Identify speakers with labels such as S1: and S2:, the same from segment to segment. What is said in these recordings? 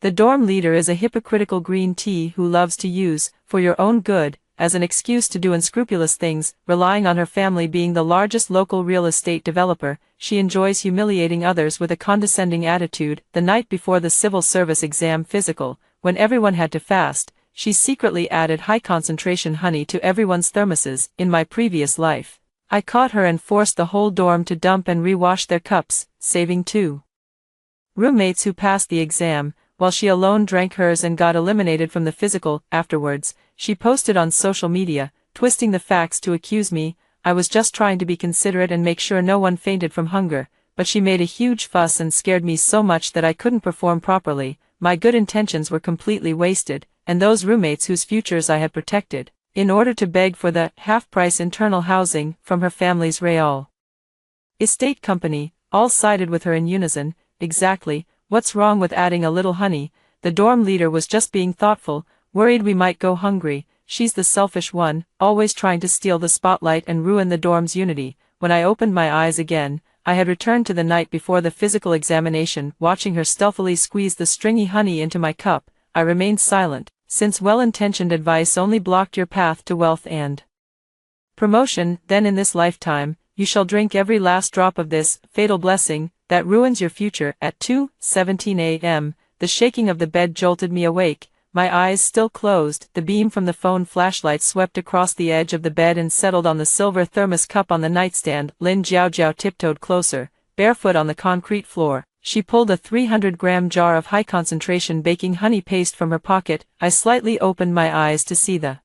S1: The dorm leader is a hypocritical green tea who loves to use, for your own good, as an excuse to do unscrupulous things, relying on her family being the largest local real estate developer. She enjoys humiliating others with a condescending attitude. The night before the civil service exam physical, when everyone had to fast, she secretly added high-concentration honey to everyone's thermoses. In my previous life, I caught her and forced the whole dorm to dump and re-wash their cups, saving 2 roommates who passed the exam, while she alone drank hers and got eliminated from the physical. Afterwards, she posted on social media, twisting the facts to accuse me. I was just trying to be considerate and make sure no one fainted from hunger, but she made a huge fuss and scared me so much that I couldn't perform properly. My good intentions were completely wasted, and those roommates whose futures I had protected, in order to beg for the half-price internal housing from her family's real estate company, all sided with her in unison. Exactly, what's wrong with adding a little honey? The dorm leader was just being thoughtful, worried we might go hungry. She's the selfish one, always trying to steal the spotlight and ruin the dorm's unity. When I opened my eyes again, I had returned to the night before the physical examination. Watching her stealthily squeeze the stringy honey into my cup, I remained silent, since well-intentioned advice only blocked your path to wealth and promotion. Then in this lifetime, you shall drink every last drop of this fatal blessing that ruins your future. At 2:17 a.m., the shaking of the bed jolted me awake. My eyes still closed, the beam from the phone flashlight swept across the edge of the bed and settled on the silver thermos cup on the nightstand. Lin Jiaojiao tiptoed closer, barefoot on the concrete floor. She pulled a 300-gram jar of high-concentration baking honey paste from her pocket. I slightly opened my eyes to see the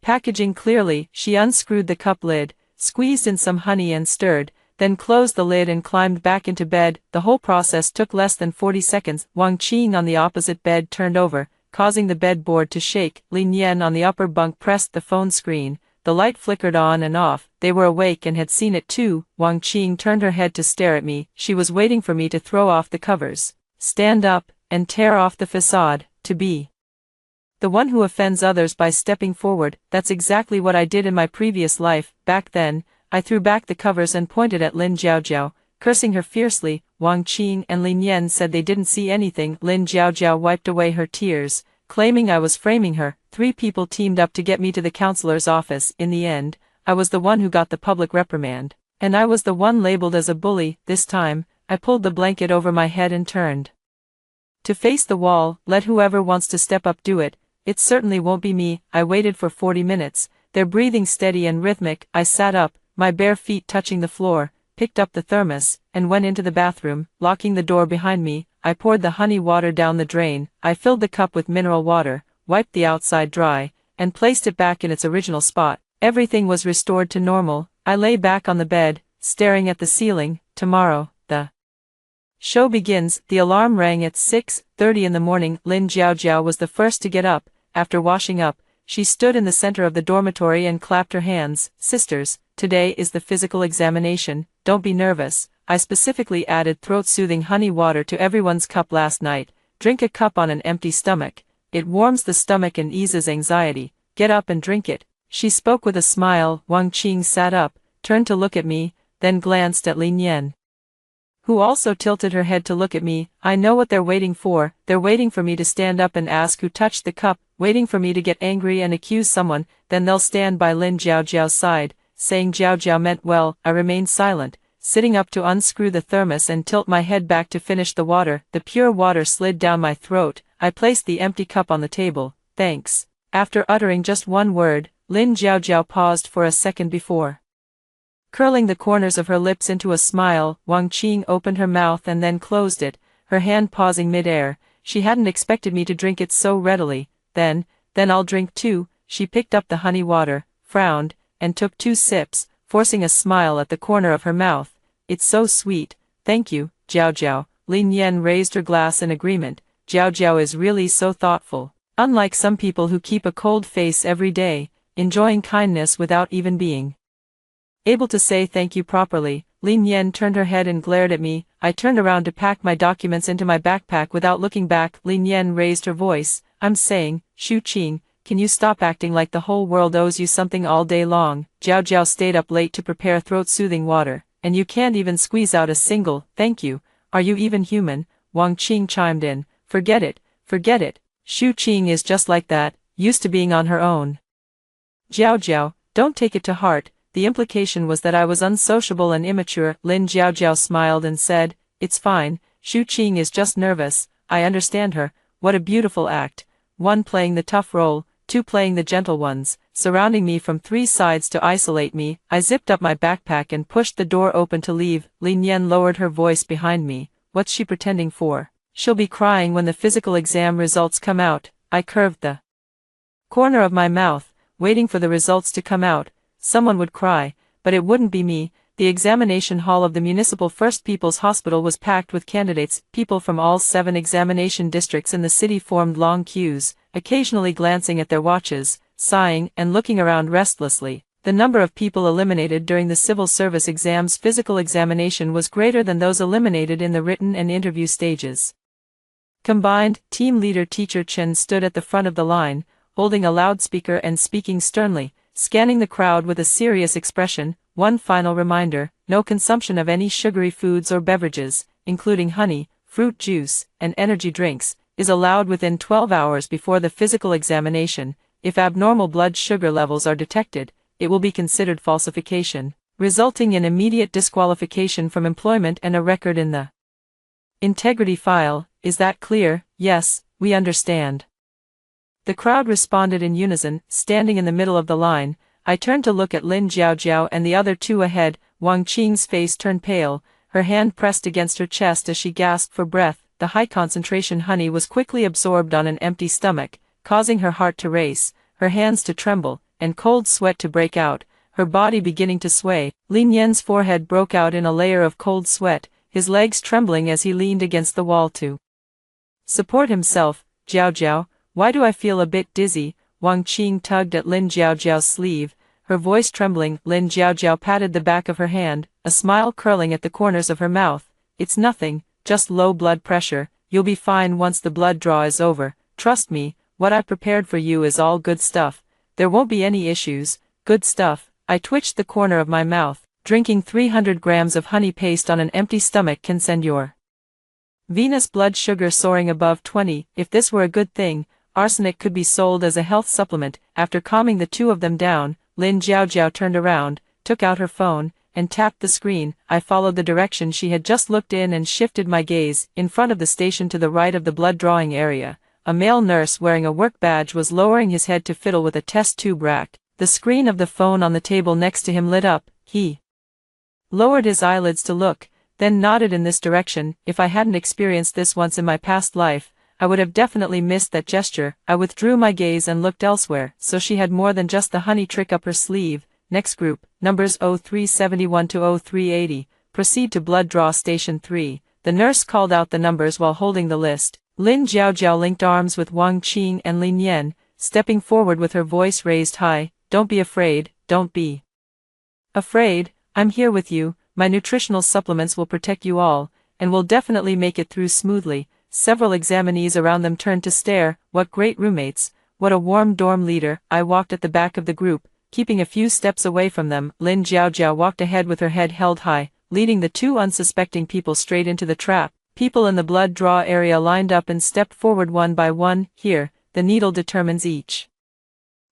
S1: packaging clearly. She unscrewed the cup lid, squeezed in some honey and stirred, then closed the lid and climbed back into bed. The whole process took less than 40 seconds. Wang Qing on the opposite bed turned over, causing the bedboard to shake. Lin Yan on the upper bunk pressed the phone screen. The light flickered on and off. They were awake and had seen it too. Wang Qing turned her head to stare at me. She was waiting for me to throw off the covers, stand up, and tear off the facade. To be the one who offends others by stepping forward. That's exactly what I did in my previous life. Back then, I threw back the covers and pointed at Lin Jiaojiao, cursing her fiercely. Wang Qing and Lin Yan said they didn't see anything. Lin Jiaojiao wiped away her tears, claiming I was framing her. 3 people teamed up to get me to the counselor's office. In the end, I was the one who got the public reprimand, and I was the one labeled as a bully. This time, I pulled the blanket over my head and turned to face the wall. Let whoever wants to step up do it. It certainly won't be me. I waited for 40 minutes, their breathing steady and rhythmic. I sat up, my bare feet touching the floor, picked up the thermos, and went into the bathroom. Locking the door behind me, I poured the honey water down the drain. I filled the cup with mineral water, wiped the outside dry, and placed it back in its original spot. Everything was restored to normal. I lay back on the bed, staring at the ceiling. Tomorrow, the show begins. The alarm rang at 6:30 in the morning. Lin Jiaojiao was the first to get up. After washing up, she stood in the center of the dormitory and clapped her hands. Sisters, today is the physical examination. Don't be nervous. I specifically added throat-soothing honey water to everyone's cup last night. Drink a cup on an empty stomach. It warms the stomach and eases anxiety. Get up and drink it. She spoke with a smile. Wang Qing sat up, turned to look at me, then glanced at Lin Yan, who also tilted her head to look at me. I know what they're waiting for. They're waiting for me to stand up and ask who touched the cup, waiting for me to get angry and accuse someone. Then they'll stand by Lin Jiaojiao's side, saying Jiaojiao meant well. I remained silent, sitting up to unscrew the thermos and tilt my head back to finish the water. The pure water slid down my throat. I placed the empty cup on the table. Thanks. After uttering just one word, Lin Jiaojiao paused for a second before curling the corners of her lips into a smile. Wang Qing opened her mouth and then closed it, her hand pausing mid-air. She hadn't expected me to drink it so readily. Then I'll drink too. She picked up the honey water, frowned, and took 2 sips, forcing a smile at the corner of her mouth. It's so sweet. Thank you, Jiaojiao. Lin Yan raised her glass in agreement. Jiaojiao is really so thoughtful. Unlike some people who keep a cold face every day, enjoying kindness without even being able to say thank you properly. Lin Yan turned her head and glared at me. I turned around to pack my documents into my backpack without looking back. Lin Yan raised her voice. I'm saying, Shu Qing, can you stop acting like the whole world owes you something all day long? Jiaojiao stayed up late to prepare throat-soothing water, and you can't even squeeze out a single thank you. Are you even human? Wang Qing chimed in. Forget it. Forget it. Shu Qing is just like that, used to being on her own. Jiao Jiao, don't take it to heart. The implication was that I was unsociable and immature. Lin Jiao smiled and said, it's fine, Shu Qing is just nervous, I understand her. What a beautiful act. 1 playing the tough role, 2 playing the gentle ones, surrounding me from 3 sides to isolate me. I zipped up my backpack and pushed the door open to leave. Lin Yan lowered her voice behind me. What's she pretending for? She'll be crying when the physical exam results come out. I curved the corner of my mouth, waiting for the results to come out. Someone would cry, but it wouldn't be me. The examination hall of the Municipal First People's Hospital was packed with candidates. People from all 7 examination districts in the city formed long queues, occasionally glancing at their watches, sighing, and looking around restlessly. The number of people eliminated during the civil service exam's physical examination was greater than those eliminated in the written and interview stages. Combined, team leader Teacher Chen stood at the front of the line, holding a loudspeaker and speaking sternly, scanning the crowd with a serious expression. One final reminder, no consumption of any sugary foods or beverages, including honey, fruit juice, and energy drinks, is allowed within 12 hours before the physical examination. If abnormal blood sugar levels are detected, it will be considered falsification, resulting in immediate disqualification from employment and a record in the integrity file. Is that clear? Yes, we understand. The crowd responded in unison. Standing in the middle of the line, I turned to look at Lin Jiao and the other 2 ahead. Wang Qing's face turned pale, her hand pressed against her chest as she gasped for breath. The high-concentration honey was quickly absorbed on an empty stomach, causing her heart to race, her hands to tremble, and cold sweat to break out, her body beginning to sway. Lin Yan's forehead broke out in a layer of cold sweat, his legs trembling as he leaned against the wall to support himself. Jiao, why do I feel a bit dizzy? Wang Qing tugged at Lin Jiao's sleeve, her voice trembling. Lin Jiao patted the back of her hand, a smile curling at the corners of her mouth. It's nothing, just low blood pressure. You'll be fine once the blood draw is over. Trust me, what I prepared for you is all good stuff. There won't be any issues. Good stuff. I twitched the corner of my mouth. Drinking 300 grams of honey paste on an empty stomach can send your venous blood sugar soaring above 20. If this were a good thing, arsenic could be sold as a health supplement. After calming the 2 of them down, Lin Jiao turned around, took out her phone, and tapped the screen. I followed the direction she had just looked in and shifted my gaze. In front of the station to the right of the blood drawing area, a male nurse wearing a work badge was lowering his head to fiddle with a test tube rack. The screen of the phone on the table next to him lit up. He lowered his eyelids to look, then nodded in this direction. If I hadn't experienced this once in my past life, I would have definitely missed that gesture. I withdrew my gaze and looked elsewhere. So she had more than just the honey trick up her sleeve. Next group, numbers 0371 to 0380, proceed to blood draw station 3. The nurse called out the numbers while holding the list. Lin Jiao linked arms with Wang Qing and Lin Yan, stepping forward with her voice raised high. Don't be afraid, don't be afraid. I'm here with you. My nutritional supplements will protect you all, and will definitely make it through smoothly. Several examinees around them turned to stare. What great roommates, what a warm dorm leader. I walked at the back of the group, keeping a few steps away from them. Lin Jiao walked ahead with her head held high, leading the 2 unsuspecting people straight into the trap. People in the blood draw area lined up and stepped forward one by one. Here, the needle determines each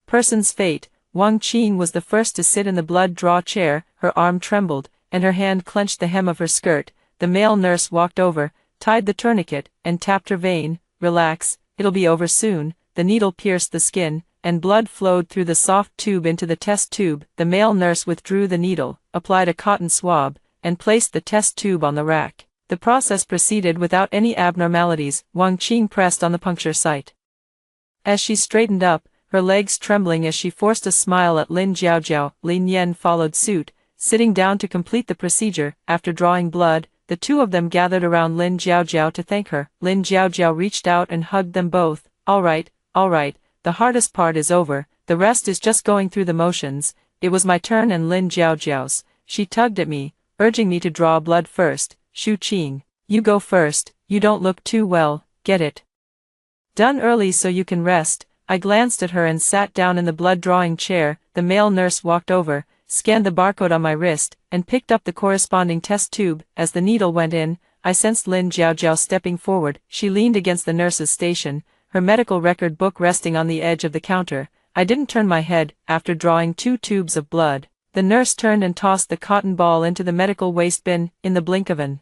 S1: person's fate. Wang Qing was the first to sit in the blood draw chair. Her arm trembled, and her hand clenched the hem of her skirt. The male nurse walked over, tied the tourniquet, and tapped her vein. Relax, it'll be over soon. The needle pierced the skin, and blood flowed through the soft tube into the test tube. The male nurse withdrew the needle, applied a cotton swab, and placed the test tube on the rack. The process proceeded without any abnormalities. Wang Qing pressed on the puncture site. As she straightened up, her legs trembling as she forced a smile at Lin Jiao, Lin Yan followed suit, sitting down to complete the procedure. After drawing blood, the 2 of them gathered around Lin Jiao to thank her. Lin Jiao reached out and hugged them both. All right, the hardest part is over, the rest is just going through the motions. It was my turn and Lin Jiao's. She tugged at me, urging me to draw blood first. Shu Qing, you go first, you don't look too well, get it done early so you can rest. I glanced at her and sat down in the blood-drawing chair. The male nurse walked over, scanned the barcode on my wrist, and picked up the corresponding test tube. As the needle went in, I sensed Lin Jiaojiao stepping forward. She leaned against the nurse's station, her medical record book resting on the edge of the counter. I didn't turn my head. After drawing 2 tubes of blood, the nurse turned and tossed the cotton ball into the medical waste bin. In the blink of an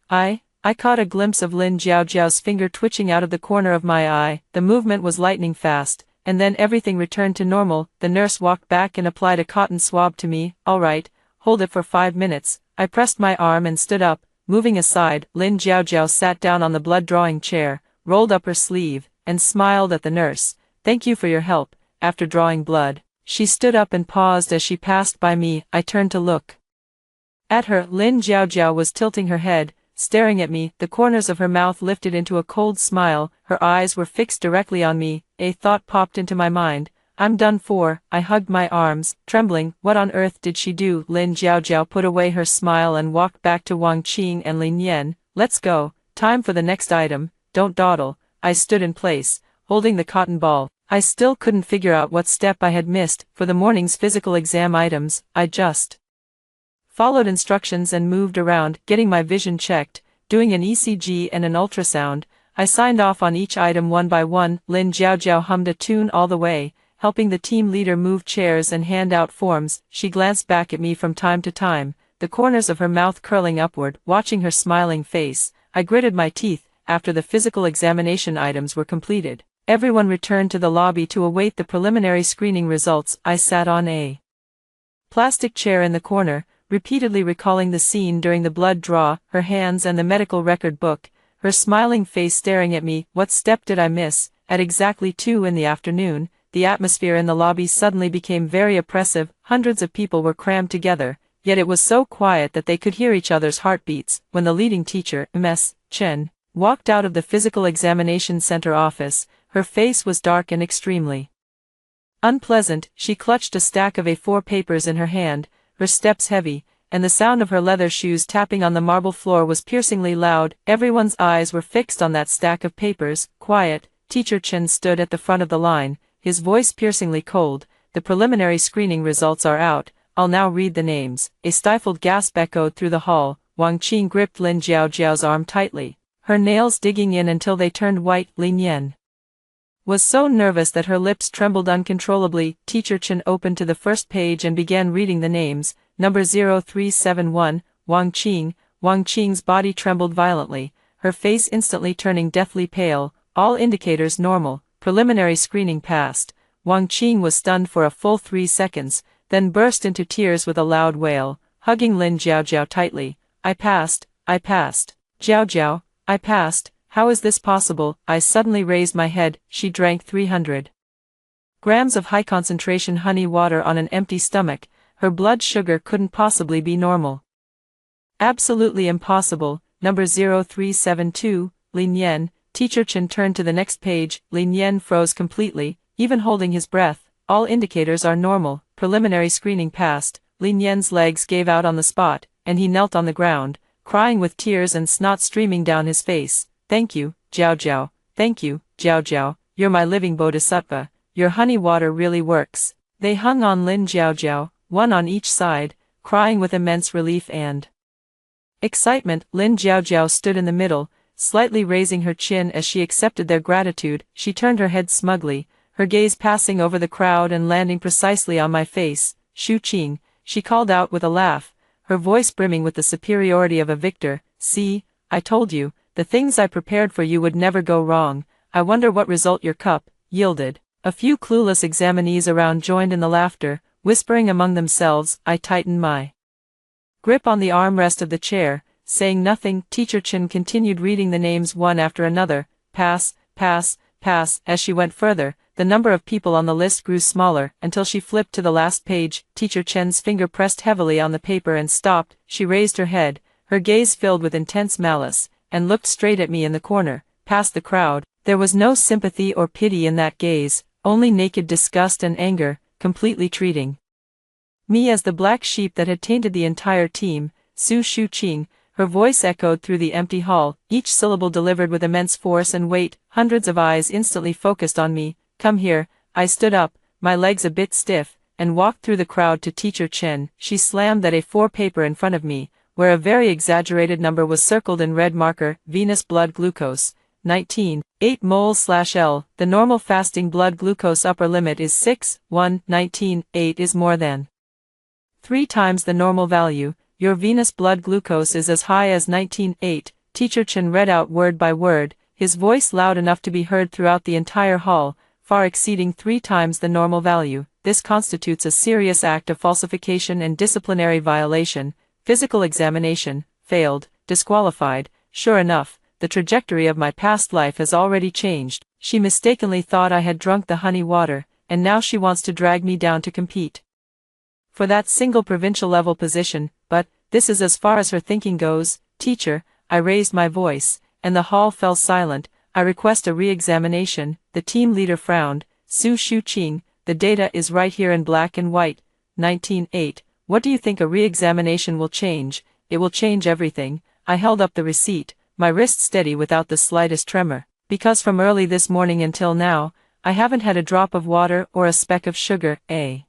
S1: eye, I caught a glimpse of Lin Jiaojiao's finger twitching out of the corner of my eye. The movement was lightning fast, and then everything returned to normal. The nurse walked back and applied a cotton swab to me. "All right, hold it for 5 minutes." I pressed my arm and stood up, moving aside. Lin Jiaojiao sat down on the blood-drawing chair, rolled up her sleeve, and smiled at the nurse. "Thank you for your help." After drawing blood, she stood up and paused as she passed by me. I turned to look at her. Lin Jiaojiao was tilting her head, staring at me. The corners of her mouth lifted into a cold smile. Her eyes were fixed directly on me. A thought popped into my mind. "I'm done for." I hugged my arms, trembling. What on earth did she do? Lin Jiaojiao put away her smile and walked back to Wang Qing and Lin Yan. "Let's go. Time for the next item. Don't dawdle." I stood in place, holding the cotton ball. I still couldn't figure out what step I had missed. For the morning's physical exam items, I just followed instructions and moved around, getting my vision checked, doing an ECG and an ultrasound. I signed off on each item one by one. Lin Jiaojiao hummed a tune all the way, helping the team leader move chairs and hand out forms. She glanced back at me from time to time, the corners of her mouth curling upward. Watching her smiling face, I gritted my teeth. After the physical examination items were completed, everyone returned to the lobby to await the preliminary screening results. I sat on a plastic chair in the corner, repeatedly recalling the scene during the blood draw, her hands and the medical record book, her smiling face staring at me. What step did I miss? At exactly 2 in the afternoon, the atmosphere in the lobby suddenly became very oppressive. Hundreds of people were crammed together, yet it was so quiet that they could hear each other's heartbeats. When the leading teacher, Ms. Chen, walked out of the physical examination center office, her face was dark and extremely unpleasant. She clutched a stack of A4 papers in her hand, her steps heavy, and the sound of her leather shoes tapping on the marble floor was piercingly loud. Everyone's eyes were fixed on that stack of papers. "Quiet." Teacher Chen stood at the front of the line, his voice piercingly cold. "The preliminary screening results are out. I'll now read the names." A stifled gasp echoed through the hall. Wang Qing gripped Lin Jiaojiao's arm tightly, her nails digging in until they turned white. Lin Yan was so nervous that her lips trembled uncontrollably. Teacher Chen opened to the first page and began reading the names. Number 0371, Wang Qing. Wang Qing's body trembled violently, her face instantly turning deathly pale. All indicators normal. Preliminary screening passed. Wang Qing was stunned for a full 3 seconds, then burst into tears with a loud wail, hugging Lin Jiaojiao tightly. I passed. Jiaojiao, I passed. How is this possible?" I suddenly raised my head. She drank 300 grams of high-concentration honey water on an empty stomach. Her blood sugar couldn't possibly be normal. Absolutely impossible. Number 0372, Lin Yan. Teacher Chen turned to the next page. Lin Yan froze completely, even holding his breath. All indicators are normal. Preliminary screening passed. Lin Yan's legs gave out on the spot, and he knelt on the ground, crying with tears and snot streaming down his face. "Thank you, Jiaojiao. Thank you, Jiaojiao. You're my living bodhisattva. Your honey water really works." They hung on Lin Jiaojiao, one on each side, crying with immense relief and excitement. Lin Jiaojiao stood in the middle, slightly raising her chin as she accepted their gratitude. She turned her head smugly, her gaze passing over the crowd and landing precisely on my face. "Shu Qing," she called out with a laugh, her voice brimming with the superiority of a victor. "See, I told you, the things I prepared for you would never go wrong. I wonder what result your cup yielded." A few clueless examinees around joined in the laughter, whispering among themselves. I tightened my grip on the armrest of the chair, saying nothing. Teacher Chen continued reading the names one after another. Pass, pass, pass. As she went further, the number of people on the list grew smaller, until she flipped to the last page. Teacher Chen's finger pressed heavily on the paper and stopped. She raised her head, her gaze filled with intense malice, and looked straight at me in the corner, past the crowd. There was no sympathy or pity in that gaze, only naked disgust and anger, completely treating me as the black sheep that had tainted the entire team. "Su Shu Qing," her voice echoed through the empty hall, each syllable delivered with immense force and weight. Hundreds of eyes instantly focused on me. "Come here." I stood up, my legs a bit stiff, and walked through the crowd to Teacher Chen. She slammed that A4 paper in front of me, where a very exaggerated number was circled in red marker, venous blood glucose, 19.8 moles/L. The normal fasting blood glucose upper limit is 6.1, 19.8 is more than 3 times the normal value. Your venous blood glucose is as high as 19.8. Teacher Chen read out word by word, his voice loud enough to be heard throughout the entire hall, far exceeding 3 times the normal value. This constitutes a serious act of falsification and disciplinary violation. Physical examination, failed, disqualified. Sure enough, the trajectory of my past life has already changed. She mistakenly thought I had drunk the honey water, and now she wants to drag me down to compete for that single provincial level position. But this is as far as her thinking goes. Teacher, I raised my voice, and the hall fell silent. I request a re-examination. The team leader frowned. Su Shuqing, the data is right here in black and white. 19.8. What do you think a re-examination will change? It will change everything. I held up the receipt, my wrist steady without the slightest tremor, because from early this morning until now, I haven't had a drop of water or a speck of sugar. A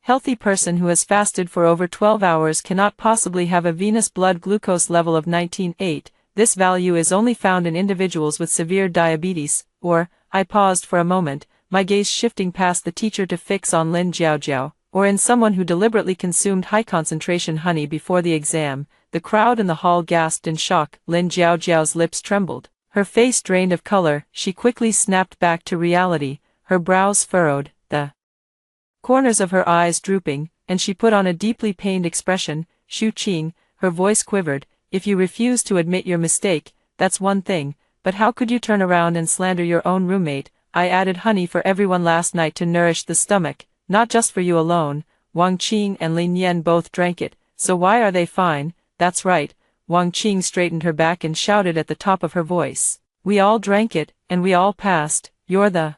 S1: healthy person who has fasted for over 12 hours cannot possibly have a venous blood glucose level of 19.8. This value is only found in individuals with severe diabetes, or, I paused for a moment, my gaze shifting past the teacher to fix on Lin Jiaojiao, or in someone who deliberately consumed high-concentration honey before the exam. The crowd in the hall gasped in shock. Lin Jiaojiao's lips trembled. Her face drained of color. She quickly snapped back to reality, her brows furrowed, the corners of her eyes drooping, and she put on a deeply pained expression. Shu Qing, her voice quivered, if you refuse to admit your mistake, that's one thing, but how could you turn around and slander your own roommate? I added honey for everyone last night to nourish the stomach, not just for you alone. Wang Qing and Lin Yan both drank it, so why are they fine? That's right. Wang Qing straightened her back and shouted at the top of her voice. We all drank it, and we all passed. You're the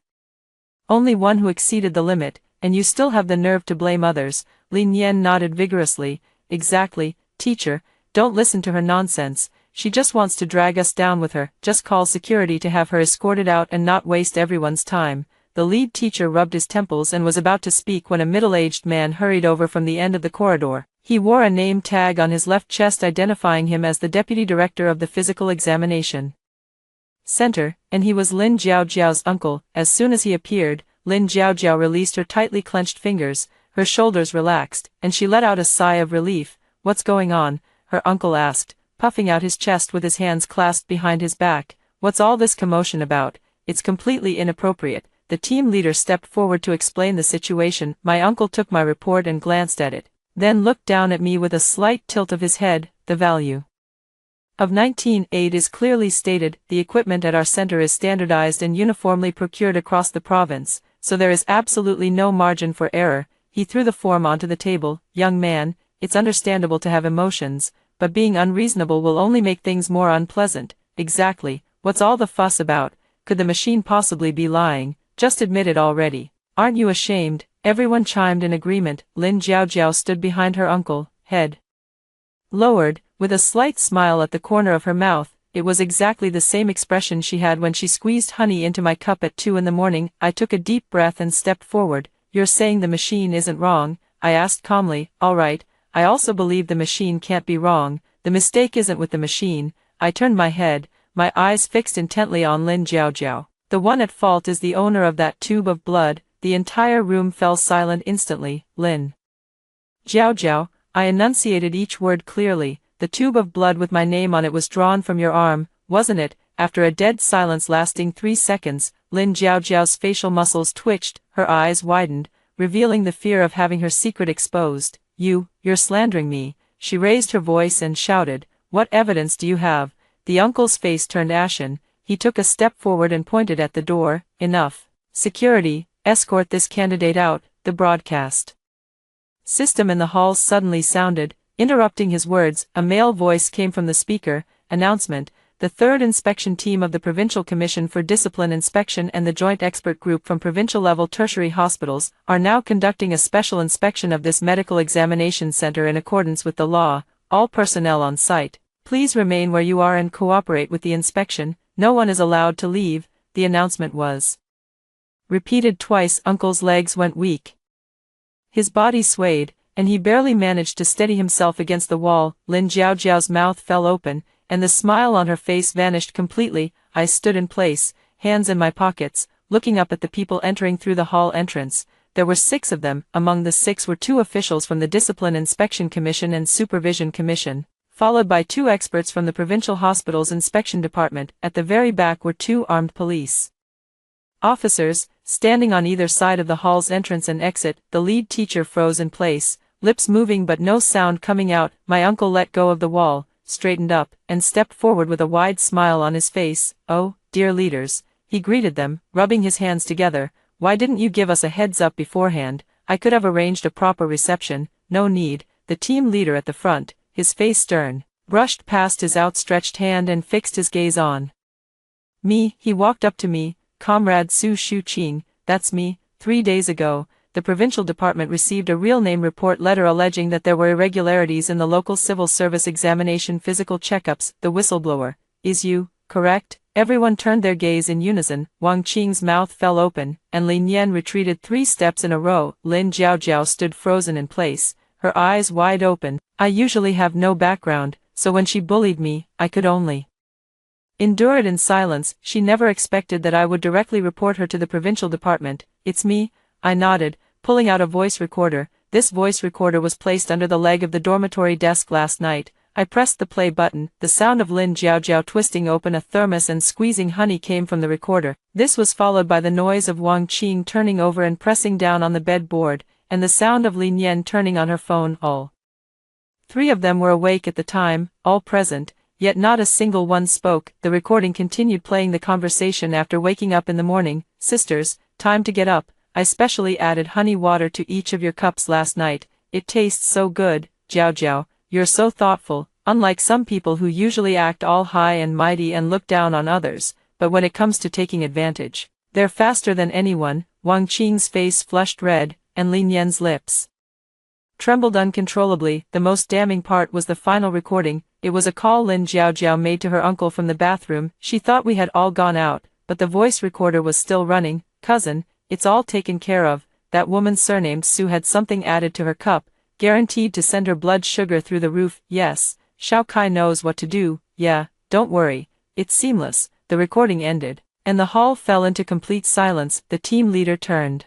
S1: only one who exceeded the limit, and you still have the nerve to blame others. Lin Yan nodded vigorously. Exactly, teacher, don't listen to her nonsense. She just wants to drag us down with her. Just call security to have her escorted out and not waste everyone's time. The lead teacher rubbed his temples and was about to speak when a middle-aged man hurried over from the end of the corridor. He wore a name tag on his left chest identifying him as the deputy director of the physical examination center, and he was Lin Jiaojiao's uncle. As soon as he appeared, Lin Jiaojiao released her tightly clenched fingers, her shoulders relaxed, and she let out a sigh of relief. What's going on? Her uncle asked, puffing out his chest with his hands clasped behind his back. What's all this commotion about? It's completely inappropriate. The team leader stepped forward to explain the situation. My uncle took my report and glanced at it, then looked down at me with a slight tilt of his head. The value of 19.8 is clearly stated. The equipment at our center is standardized and uniformly procured across the province, so there is absolutely no margin for error. He threw the form onto the table. Young man, it's understandable to have emotions, but being unreasonable will only make things more unpleasant. Exactly, what's all the fuss about? Could the machine possibly be lying? Just admit it already. Aren't you ashamed? Everyone chimed in agreement. Lin Jiaojiao stood behind her uncle, head lowered, with a slight smile at the corner of her mouth. It was exactly the same expression she had when she squeezed honey into my cup at 2 in the morning. I took a deep breath and stepped forward. You're saying the machine isn't wrong? I asked calmly. All right, I also believe the machine can't be wrong. The mistake isn't with the machine. I turned my head, my eyes fixed intently on Lin Jiaojiao. The one at fault is the owner of that tube of blood. The entire room fell silent instantly. Lin Jiaojiao, I enunciated each word clearly. The tube of blood with my name on it was drawn from your arm, wasn't it? After a dead silence lasting 3 seconds, Lin Jiaojiao's facial muscles twitched, her eyes widened, revealing the fear of having her secret exposed. You're slandering me. She raised her voice and shouted. What evidence do you have? The uncle's face turned ashen. He took a step forward and pointed at the door. Enough. Security, escort this candidate out. The broadcast system in the halls suddenly sounded. Interrupting his words, a male voice came from the speaker. Announcement. The 3rd Inspection Team of the Provincial Commission for Discipline Inspection and the Joint Expert Group from provincial-level tertiary hospitals are now conducting a special inspection of this medical examination center in accordance with the law. All personnel on site, please remain where you are and cooperate with the inspection. No one is allowed to leave. The announcement was repeated twice. Uncle's legs went weak. His body swayed, and he barely managed to steady himself against the wall. Lin Jiaojiao's mouth fell open, and the smile on her face vanished completely. I stood in place, hands in my pockets, looking up at the people entering through the hall entrance. There were 6 of them. Among the 6 were 2 officials from the Discipline Inspection Commission and Supervision Commission, followed by 2 experts from the Provincial Hospital's Inspection Department. At the very back were 2 armed police officers, standing on either side of the hall's entrance and exit. The lead teacher froze in place, lips moving but no sound coming out. My uncle let go of the wall, straightened up, and stepped forward with a wide smile on his face. "Oh, dear leaders," he greeted them, rubbing his hands together. "Why didn't you give us a heads up beforehand? I could have arranged a proper reception." "No need." The team leader at the front, his face stern, brushed past his outstretched hand and fixed his gaze on me. He walked up to me. "Comrade Su Shuqing, that's me. 3 days ago, the provincial department received a real name report letter alleging that there were irregularities in the local civil service examination physical checkups. The whistleblower is you, correct?" Everyone turned their gaze in unison. Wang Qing's mouth fell open, and Lin Yan retreated 3 steps in a row. Lin Jiaojiao stood frozen in place, her eyes wide open. I usually have no background, so when she bullied me, I could only endure it in silence. She never expected that I would directly report her to the provincial department. "It's me," I nodded, pulling out a voice recorder. This voice recorder was placed under the leg of the dormitory desk last night. I pressed the play button. The sound of Lin Jiaojiao twisting open a thermos and squeezing honey came from the recorder. This was followed by the noise of Wang Qing turning over and pressing down on the bed board, and the sound of Lin Yan turning on her phone. All 3 of them were awake at the time, all present, yet not a single one spoke. The recording continued playing the conversation after waking up in the morning. "Sisters, time to get up. I specially added honey water to each of your cups last night. It tastes so good. Jiaojiao, you're so thoughtful, unlike some people who usually act all high and mighty and look down on others, but when it comes to taking advantage, they're faster than anyone." Wang Qing's face flushed red, and Lin Yan's lips trembled uncontrollably. The most damning part was the final recording. It was a call Lin Jiaojiao made to her uncle from the bathroom. She thought we had all gone out, but the voice recorder was still running. "Cousin, it's all taken care of. That woman surnamed Su had something added to her cup, guaranteed to send her blood sugar through the roof. Yes, Shao Kai knows what to do. Yeah, don't worry, it's seamless." The recording ended, and the hall fell into complete silence. The team leader turned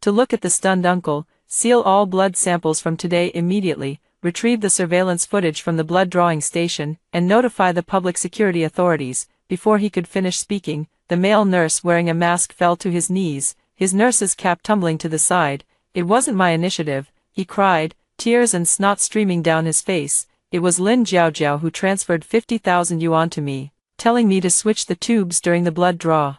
S1: to look at the stunned uncle. "Seal all blood samples from today immediately, retrieve the surveillance footage from the blood drawing station, and notify the public security authorities." Before he could finish speaking, the male nurse wearing a mask fell to his knees, his nurse's cap tumbling to the side. "It wasn't my initiative," he cried, tears and snot streaming down his face. "It was Lin Jiaojiao who transferred 50,000 yuan to me, telling me to switch the tubes during the blood draw.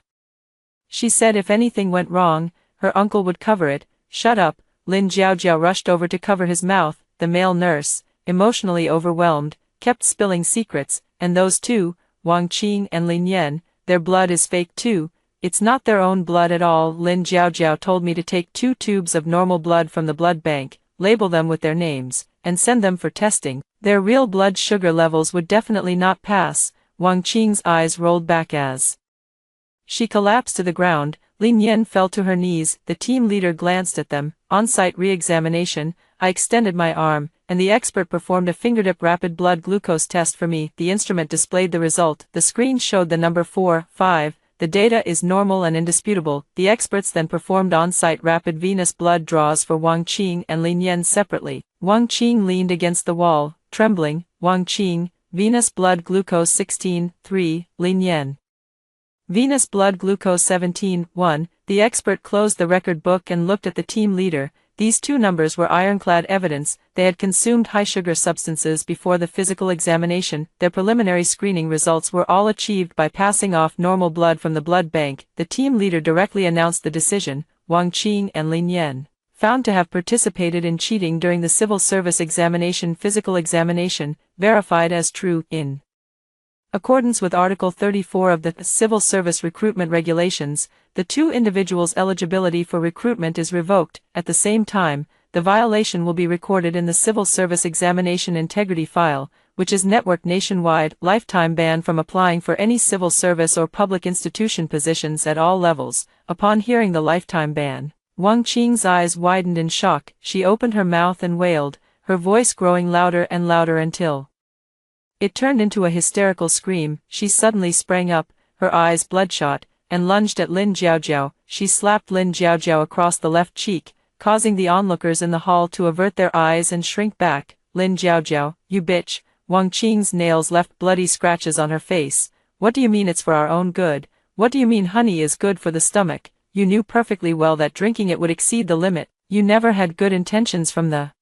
S1: She said if anything went wrong, her uncle would cover it." "Shut up." Lin Jiaojiao rushed over to cover his mouth. The male nurse, emotionally overwhelmed, kept spilling secrets. "And those 2, Wang Qing and Lin Yan, their blood is fake too. It's not their own blood at all. Lin Jiaojiao told me to take 2 tubes of normal blood from the blood bank, label them with their names, and send them for testing. Their real blood sugar levels would definitely not pass." Wang Qing's eyes rolled back as she collapsed to the ground. Lin Yan fell to her knees. The team leader glanced at them. "On-site re-examination." I extended my arm, and the expert performed a fingertip rapid blood glucose test for me. The instrument displayed the result. The screen showed the number 4-5. "The data is normal and indisputable." The experts then performed on-site rapid venous blood draws for Wang Qing and Lin Yan separately. Wang Qing leaned against the wall, trembling. "Wang Qing, venous blood glucose 16-3, Lin Yan, venous blood glucose 17-1. The expert closed the record book and looked at the team leader. These 2 numbers were ironclad evidence. They had consumed high-sugar substances before the physical examination. Their preliminary screening results were all achieved by passing off normal blood from the blood bank. The team leader directly announced the decision. Wang Qing and Lin Yan, found to have participated in cheating during the civil service examination physical examination, verified as true, in accordance with Article 34 of the Civil Service Recruitment Regulations. The 2 individuals' eligibility for recruitment is revoked. At the same time, the violation will be recorded in the Civil Service Examination Integrity File, which is networked nationwide. Lifetime ban from applying for any civil service or public institution positions at all levels. Upon hearing the lifetime ban, Wang Qing's eyes widened in shock. She opened her mouth and wailed, her voice growing louder and louder until it turned into a hysterical scream. She suddenly sprang up, her eyes bloodshot, and lunged at Lin Jiaojiao. She slapped Lin Jiaojiao across the left cheek, causing the onlookers in the hall to avert their eyes and shrink back. Lin Jiaojiao, you bitch. Wang Qing's nails left bloody scratches on her face. What do you mean it's for our own good? What do you mean honey is good for the stomach? You knew perfectly well that drinking it would exceed the limit. You never had good intentions from the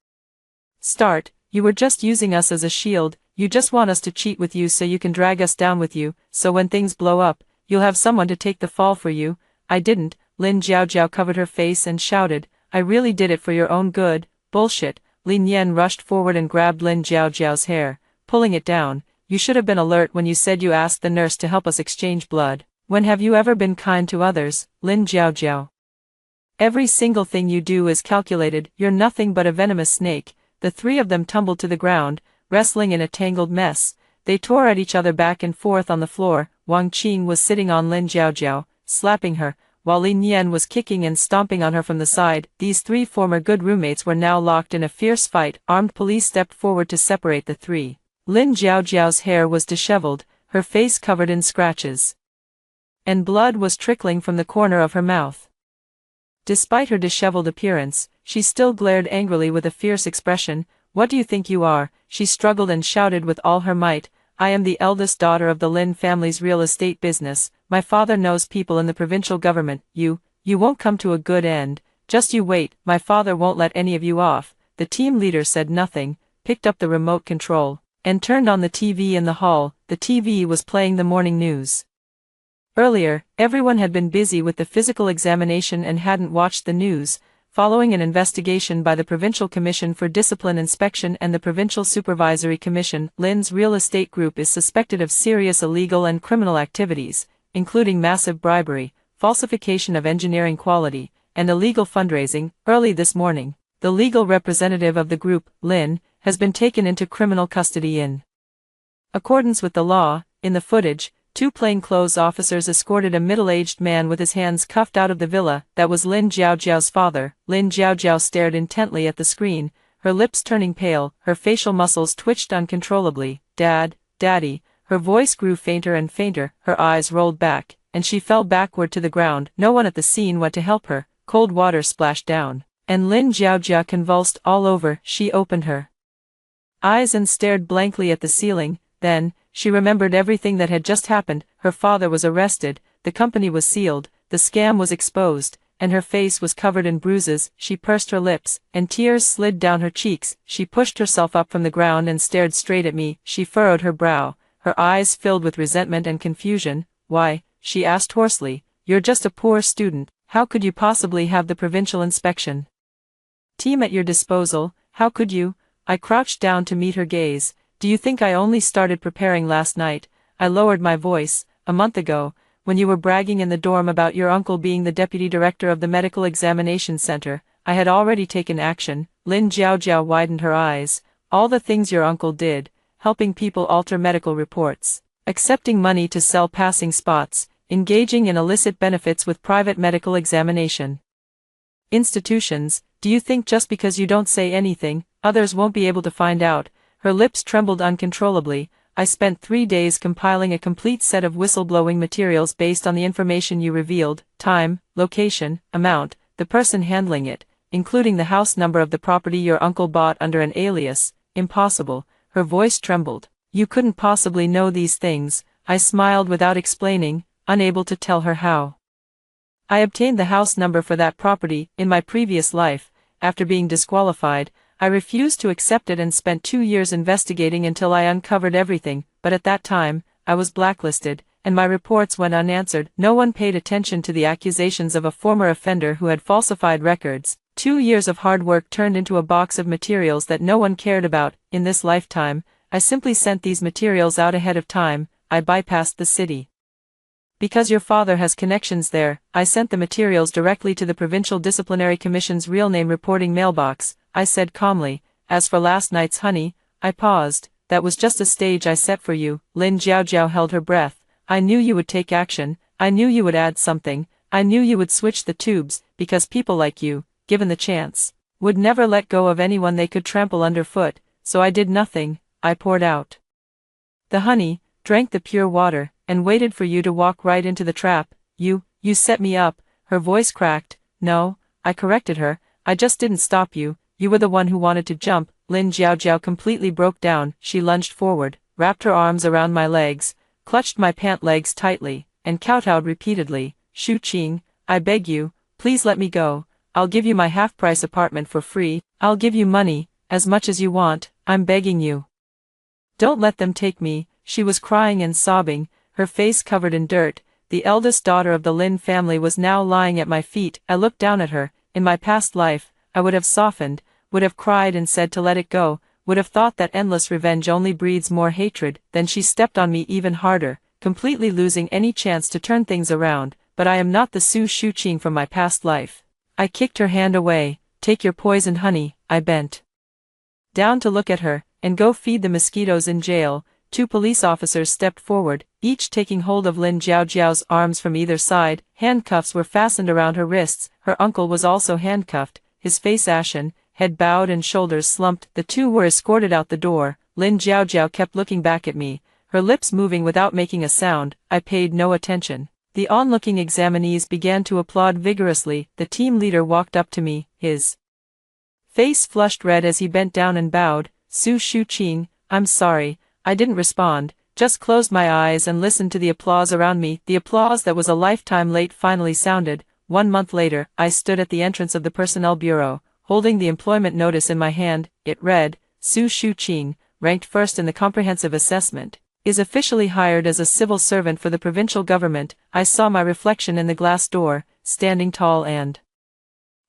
S1: start. You were just using us as a shield. You just want us to cheat with you so you can drag us down with you, so when things blow up, you'll have someone to take the fall for you. I didn't. Lin Jiaojiao covered her face and shouted, I really did it for your own good. Bullshit. Lin Yan rushed forward and grabbed Lin Jiaojiao's hair, pulling it down. You should have been alert when you said you asked the nurse to help us exchange blood. When have you ever been kind to others, Lin Jiaojiao? Every single thing you do is calculated. You're nothing but a venomous snake. The three of them tumbled to the ground, wrestling in a tangled mess. They tore at each other back and forth on the floor. Wang Qing was sitting on Lin Jiaojiao, slapping her, while Lin Yan was kicking and stomping on her from the side. These three former good roommates were now locked in a fierce fight. Armed police stepped forward to separate the three. Lin Jiaojiao's hair was disheveled, her face covered in scratches, and blood was trickling from the corner of her mouth. Despite her disheveled appearance, she still glared angrily with a fierce expression. What do you think you are? She struggled and shouted with all her might. I am the eldest daughter of the Lin family's real estate business. My father knows people in the provincial government. You won't come to a good end. Just you wait. My father won't let any of you off. The team leader said nothing, picked up the remote control, and turned on the TV in the hall. The TV was playing the morning news. Earlier, everyone had been busy with the physical examination and hadn't watched the news. Following an investigation by the Provincial Commission for Discipline Inspection and the Provincial Supervisory Commission, Lin's real estate group is suspected of serious illegal and criminal activities, including massive bribery, falsification of engineering quality, and illegal fundraising. Early this morning, the legal representative of the group, Lin, has been taken into criminal custody in accordance with the law. In the footage, two plainclothes officers escorted a middle-aged man with his hands cuffed out of the villa. That was Lin Jiaojiao's father. Lin Jiaojiao stared intently at the screen, her lips turning pale, her facial muscles twitched uncontrollably. Dad, Daddy. Her voice grew fainter and fainter, her eyes rolled back, and she fell backward to the ground. No one at the scene went to help her. Cold water splashed down, and Lin Jiaojia convulsed all over. She opened her eyes and stared blankly at the ceiling. Then, she remembered everything that had just happened. Her father was arrested, the company was sealed, the scam was exposed, and her face was covered in bruises. She pursed her lips, and tears slid down her cheeks. She pushed herself up from the ground and stared straight at me. She furrowed her brow, her eyes filled with resentment and confusion. Why, she asked hoarsely, you're just a poor student. How could you possibly have the provincial inspection team at your disposal? How could you? I crouched down to meet her gaze. Do you think I only started preparing last night? I lowered my voice. A month ago, when you were bragging in the dorm about your uncle being the deputy director of the medical examination center, I had already taken action. Lin Jiaojiao widened her eyes. All the things your uncle did, helping people alter medical reports, accepting money to sell passing spots, engaging in illicit benefits with private medical examination institutions. Do you think just because you don't say anything, others won't be able to find out? Her lips trembled uncontrollably. I spent 3 days compiling a complete set of whistleblowing materials based on the information you revealed: time, location, amount, the person handling it, including the house number of the property your uncle bought under an alias. Impossible. Her voice trembled. You couldn't possibly know these things. I smiled without explaining, unable to tell her how I obtained the house number for that property. In my previous life, after being disqualified, I refused to accept it and spent 2 years investigating until I uncovered everything, but at that time, I was blacklisted, and my reports went unanswered. No one paid attention to the accusations of a former offender who had falsified records. 2 years of hard work turned into a box of materials that no one cared about. In this lifetime, I simply sent these materials out ahead of time. I bypassed the city. Because your father has connections there, I sent the materials directly to the Provincial Disciplinary Commission's real name reporting mailbox, I said calmly. As for last night's honey, I paused. That was just a stage I set for you. Lin Jiaojiao held her breath. I knew you would take action. I knew you would add something. I knew you would switch the tubes, because people like you, given the chance, would never let go of anyone they could trample underfoot, so I did nothing. I poured out the honey, drank the pure water, and waited for you to walk right into the trap. You set me up." Her voice cracked. "No," I corrected her, "I just didn't stop you. You were the one who wanted to jump." Lin Jiaojiao completely broke down. She lunged forward, wrapped her arms around my legs, clutched my pant legs tightly, and kowtowed repeatedly. "Shu Qing, I beg you, please let me go. I'll give you my half-price apartment for free. I'll give you money, as much as you want. I'm begging you. Don't let them take me." She was crying and sobbing, her face covered in dirt. The eldest daughter of the Lin family was now lying at my feet. I looked down at her. In my past life, I would have softened, would have cried and said to let it go, would have thought that endless revenge only breeds more hatred. Then she stepped on me even harder, completely losing any chance to turn things around. But I am not the Su Shuqing from my past life. I kicked her hand away. "Take your poisoned honey." I bent down to look at her, "and go feed the mosquitoes in jail." Two police officers stepped forward, each taking hold of Lin Jiaojiao's arms from either side. Handcuffs were fastened around her wrists. Her uncle was also handcuffed, his face ashen, head bowed and shoulders slumped. The two were escorted out the door. Lin Jiaojiao kept looking back at me, her lips moving without making a sound. I paid no attention. The onlooking examinees began to applaud vigorously. The team leader walked up to me, his face flushed red as he bent down and bowed. "Su Shuqing, I'm sorry." I didn't respond, just closed my eyes and listened to the applause around me. The applause that was a lifetime late finally sounded. 1 month later, I stood at the entrance of the Personnel Bureau, holding the employment notice in my hand. It read, "Su Shuqing, ranked first in the comprehensive assessment, is officially hired as a civil servant for the provincial government." I saw my reflection in the glass door, standing tall and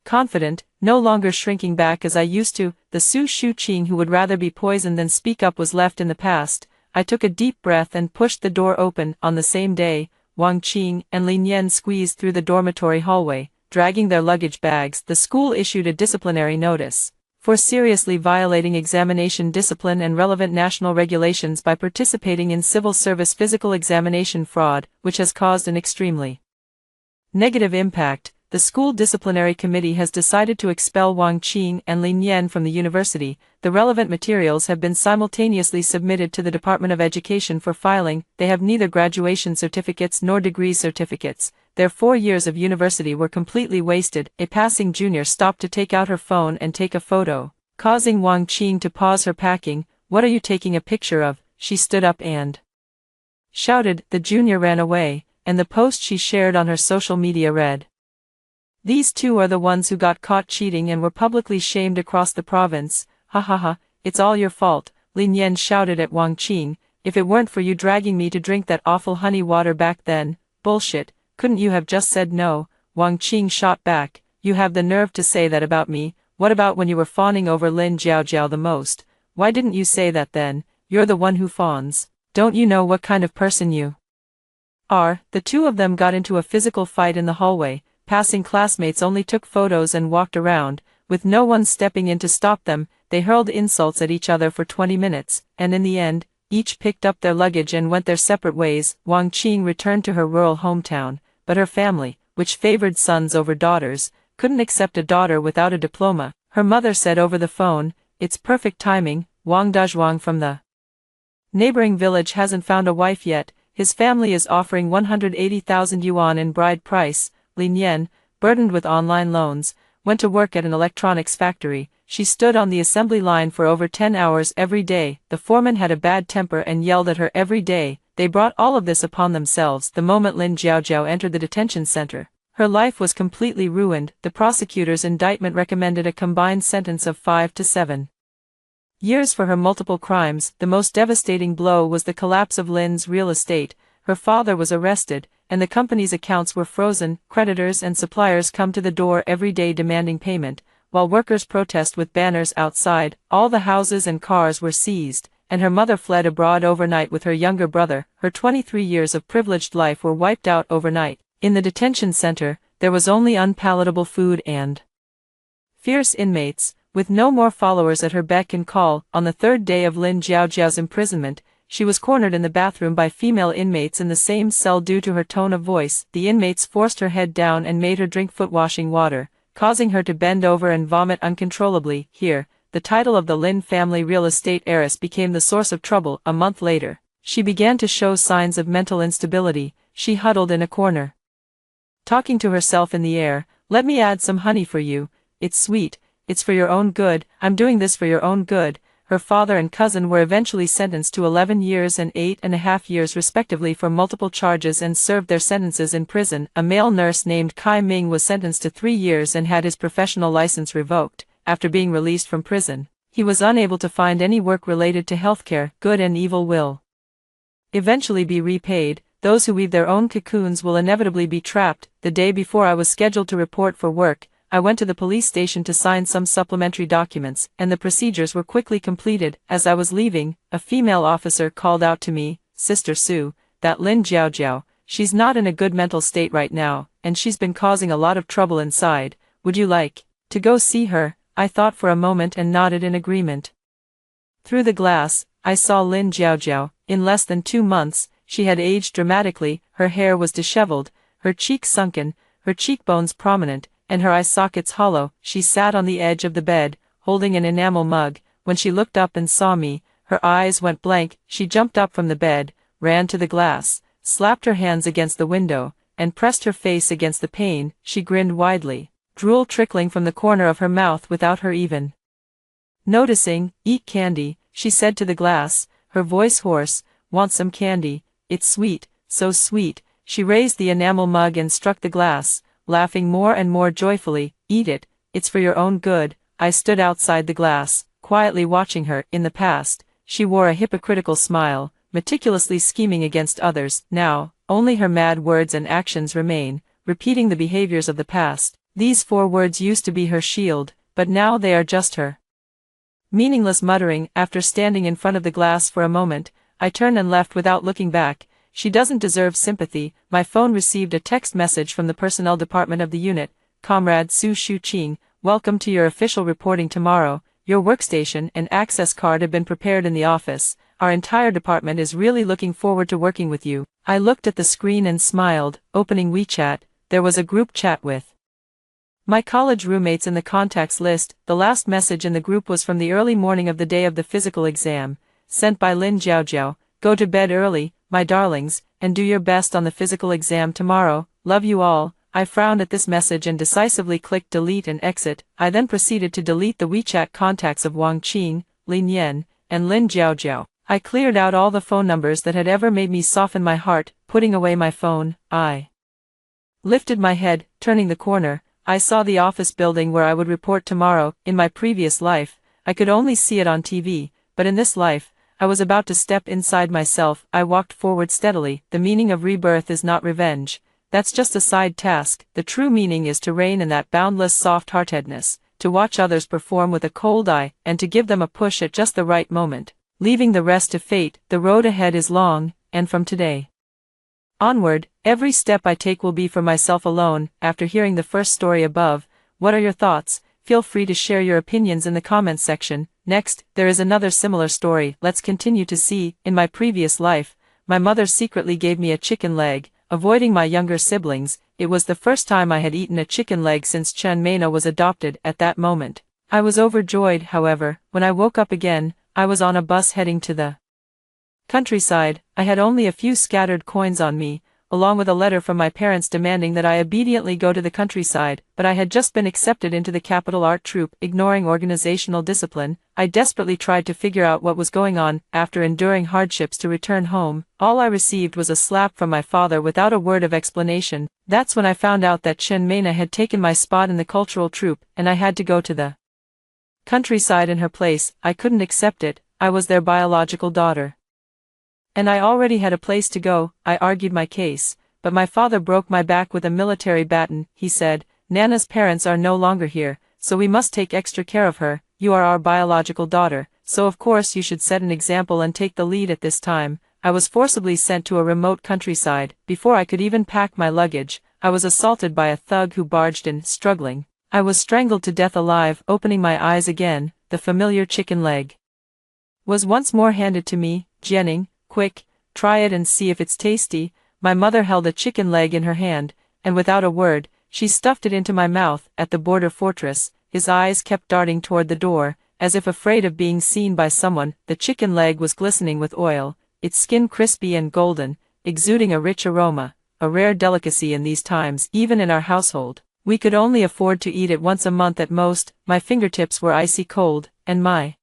S1: confident, no longer shrinking back as I used to. The Su Shuqing who would rather be poisoned than speak up was left in the past. I took a deep breath and pushed the door open. On the same day, Wang Qing and Lin Yan squeezed through the dormitory hallway, dragging their luggage bags. The school issued a disciplinary notice for seriously violating examination discipline and relevant national regulations by participating in civil service physical examination fraud, which has caused an extremely negative impact. The school disciplinary committee has decided to expel Wang Qing and Lin Yan from the university. The relevant materials have been simultaneously submitted to the Department of Education for filing. They have neither graduation certificates nor degree certificates. Their 4 years of university were completely wasted. A passing junior stopped to take out her phone and take a photo, causing Wang Qing to pause her packing. "What are you taking a picture of?" She stood up and shouted. The junior ran away, and the post she shared on her social media read, "These two are the ones who got caught cheating and were publicly shamed across the province. Ha ha ha, it's all your fault." Lin Yan shouted at Wang Qing, "If it weren't for you dragging me to drink that awful honey water back then." "Bullshit, couldn't you have just said no?" Wang Qing shot back, "You have the nerve to say that about me. What about when you were fawning over Lin Jiaojiao the most? Why didn't you say that then? You're the one who fawns. Don't you know what kind of person you are?" The two of them got into a physical fight in the hallway. Passing classmates only took photos and walked around, with no one stepping in to stop them. They hurled insults at each other for 20 minutes, and in the end, each picked up their luggage and went their separate ways. Wang Qing returned to her rural hometown, but her family, which favored sons over daughters, couldn't accept a daughter without a diploma. Her mother said over the phone, "It's perfect timing. Wang Dazhuang from the neighboring village hasn't found a wife yet. His family is offering 180,000 yuan in bride price." Lin Yan, burdened with online loans, went to work at an electronics factory. She stood on the assembly line for over 10 hours every day. The foreman had a bad temper and yelled at her every day. They brought all of this upon themselves the moment Lin Jiaojiao entered the detention center. Her life was completely ruined. The prosecutor's indictment recommended a combined sentence of 5 to 7 years for her multiple crimes. The most devastating blow was the collapse of Lin's real estate. Her father was arrested, and the company's accounts were frozen. Creditors and suppliers come to the door every day demanding payment, while workers protest with banners outside. All the houses and cars were seized, and her mother fled abroad overnight with her younger brother. Her 23 years of privileged life were wiped out overnight. In the detention center, there was only unpalatable food and fierce inmates, with no more followers at her beck and call. On the third day of Lin Jiaojiao's imprisonment, she was cornered in the bathroom by female inmates in the same cell due to her tone of voice. The inmates forced her head down and made her drink foot-washing water, causing her to bend over and vomit uncontrollably. Here, the title of the Lin family real estate heiress became the source of trouble. A month later, she began to show signs of mental instability. She huddled in a corner, talking to herself in the air. "Let me add some honey for you. It's sweet. It's for your own good. I'm doing this for your own good." Her father and cousin were eventually sentenced to 11 years and 8.5 years respectively for multiple charges and served their sentences in prison. A male nurse named Kai Ming was sentenced to 3 years and had his professional license revoked. After being released from prison, he was unable to find any work related to healthcare. Good and evil will eventually be repaid. Those who weave their own cocoons will inevitably be trapped. The day before I was scheduled to report for work, I went to the police station to sign some supplementary documents, and the procedures were quickly completed. As I was leaving, a female officer called out to me, "Sister Sue, that Lin Jiaojiao, she's not in a good mental state right now, and she's been causing a lot of trouble inside. Would you like to go see her?" I thought for a moment and nodded in agreement. Through the glass, I saw Lin Jiaojiao. In less than 2 months, she had aged dramatically. Her hair was disheveled, her cheeks sunken, her cheekbones prominent, and her eye sockets hollow. She sat on the edge of the bed, holding an enamel mug. When she looked up and saw me, her eyes went blank. She jumped up from the bed, ran to the glass, slapped her hands against the window, and pressed her face against the pane. She grinned widely, drool trickling from the corner of her mouth without her even noticing. "Eat candy," she said to the glass, her voice hoarse. "Want some candy? It's sweet, so sweet." She raised the enamel mug and struck the glass, laughing more and more joyfully. "Eat it, it's for your own good." I stood outside the glass, quietly watching her. In the past, she wore a hypocritical smile, meticulously scheming against others. Now, only her mad words and actions remain, repeating the behaviors of the past. These 4 words used to be her shield, but now they are just her meaningless muttering. After standing in front of the glass for a moment, I turned and left without looking back. She doesn't deserve sympathy. My phone received a text message from the personnel department of the unit. "Comrade Su Shuqing, welcome to your official reporting tomorrow. Your workstation and access card have been prepared in the office. Our entire department is really looking forward to working with you." I looked at the screen and smiled. Opening WeChat, there was a group chat with my college roommates in the contacts list. The last message in the group was from the early morning of the day of the physical exam, sent by Lin Jiaojiao. "Go to bed early, my darlings, and do your best on the physical exam tomorrow. Love you all." I frowned at this message and decisively clicked delete and exit. I then proceeded to delete the WeChat contacts of Wang Qing, Lin Yan, and Lin Jiaojiao. I cleared out all the phone numbers that had ever made me soften my heart. Putting away my phone, I lifted my head. Turning the corner, I saw the office building where I would report tomorrow. In my previous life, I could only see it on TV, but in this life, I was about to step inside myself. I walked forward steadily. The meaning of rebirth is not revenge. That's just a side task. The true meaning is to reign in that boundless soft-heartedness, to watch others perform with a cold eye, and to give them a push at just the right moment, leaving the rest to fate. The road ahead is long, and from today onward, every step I take will be for myself alone. After hearing the first story above, what are your thoughts? Feel free to share your opinions in the comments section. Next, there is another similar story. Let's continue to see. In my previous life, my mother secretly gave me a chicken leg, avoiding my younger siblings. It was the first time I had eaten a chicken leg since Chen Mena was adopted. At that moment, I was overjoyed. However, when I woke up again, I was on a bus heading to the countryside. I had only a few scattered coins on me, along with a letter from my parents demanding that I obediently go to the countryside, but I had just been accepted into the capital art troupe. Ignoring organizational discipline, I desperately tried to figure out what was going on. After enduring hardships to return home, all I received was a slap from my father without a word of explanation. That's when I found out that Chen Mena had taken my spot in the cultural troupe, and I had to go to the countryside in her place. I couldn't accept it. I was their biological daughter, and I already had a place to go. I argued my case, but my father broke my back with a military baton. He said, "Nana's parents are no longer here, so we must take extra care of her. You are our biological daughter, so of course you should set an example and take the lead." At this time, I was forcibly sent to a remote countryside. Before I could even pack my luggage, I was assaulted by a thug who barged in. Struggling, I was strangled to death alive. Opening my eyes again, the familiar chicken leg was once more handed to me. Jianing, Quick, try it and see if it's tasty." My mother held a chicken leg in her hand, and without a word, she stuffed it into my mouth. At the border fortress, his eyes kept darting toward the door, as if afraid of being seen by someone. The chicken leg was glistening with oil, its skin crispy and golden, exuding a rich aroma, a rare delicacy in these times. Even in our household, we could only afford to eat it once a month at most. My fingertips were icy cold, and my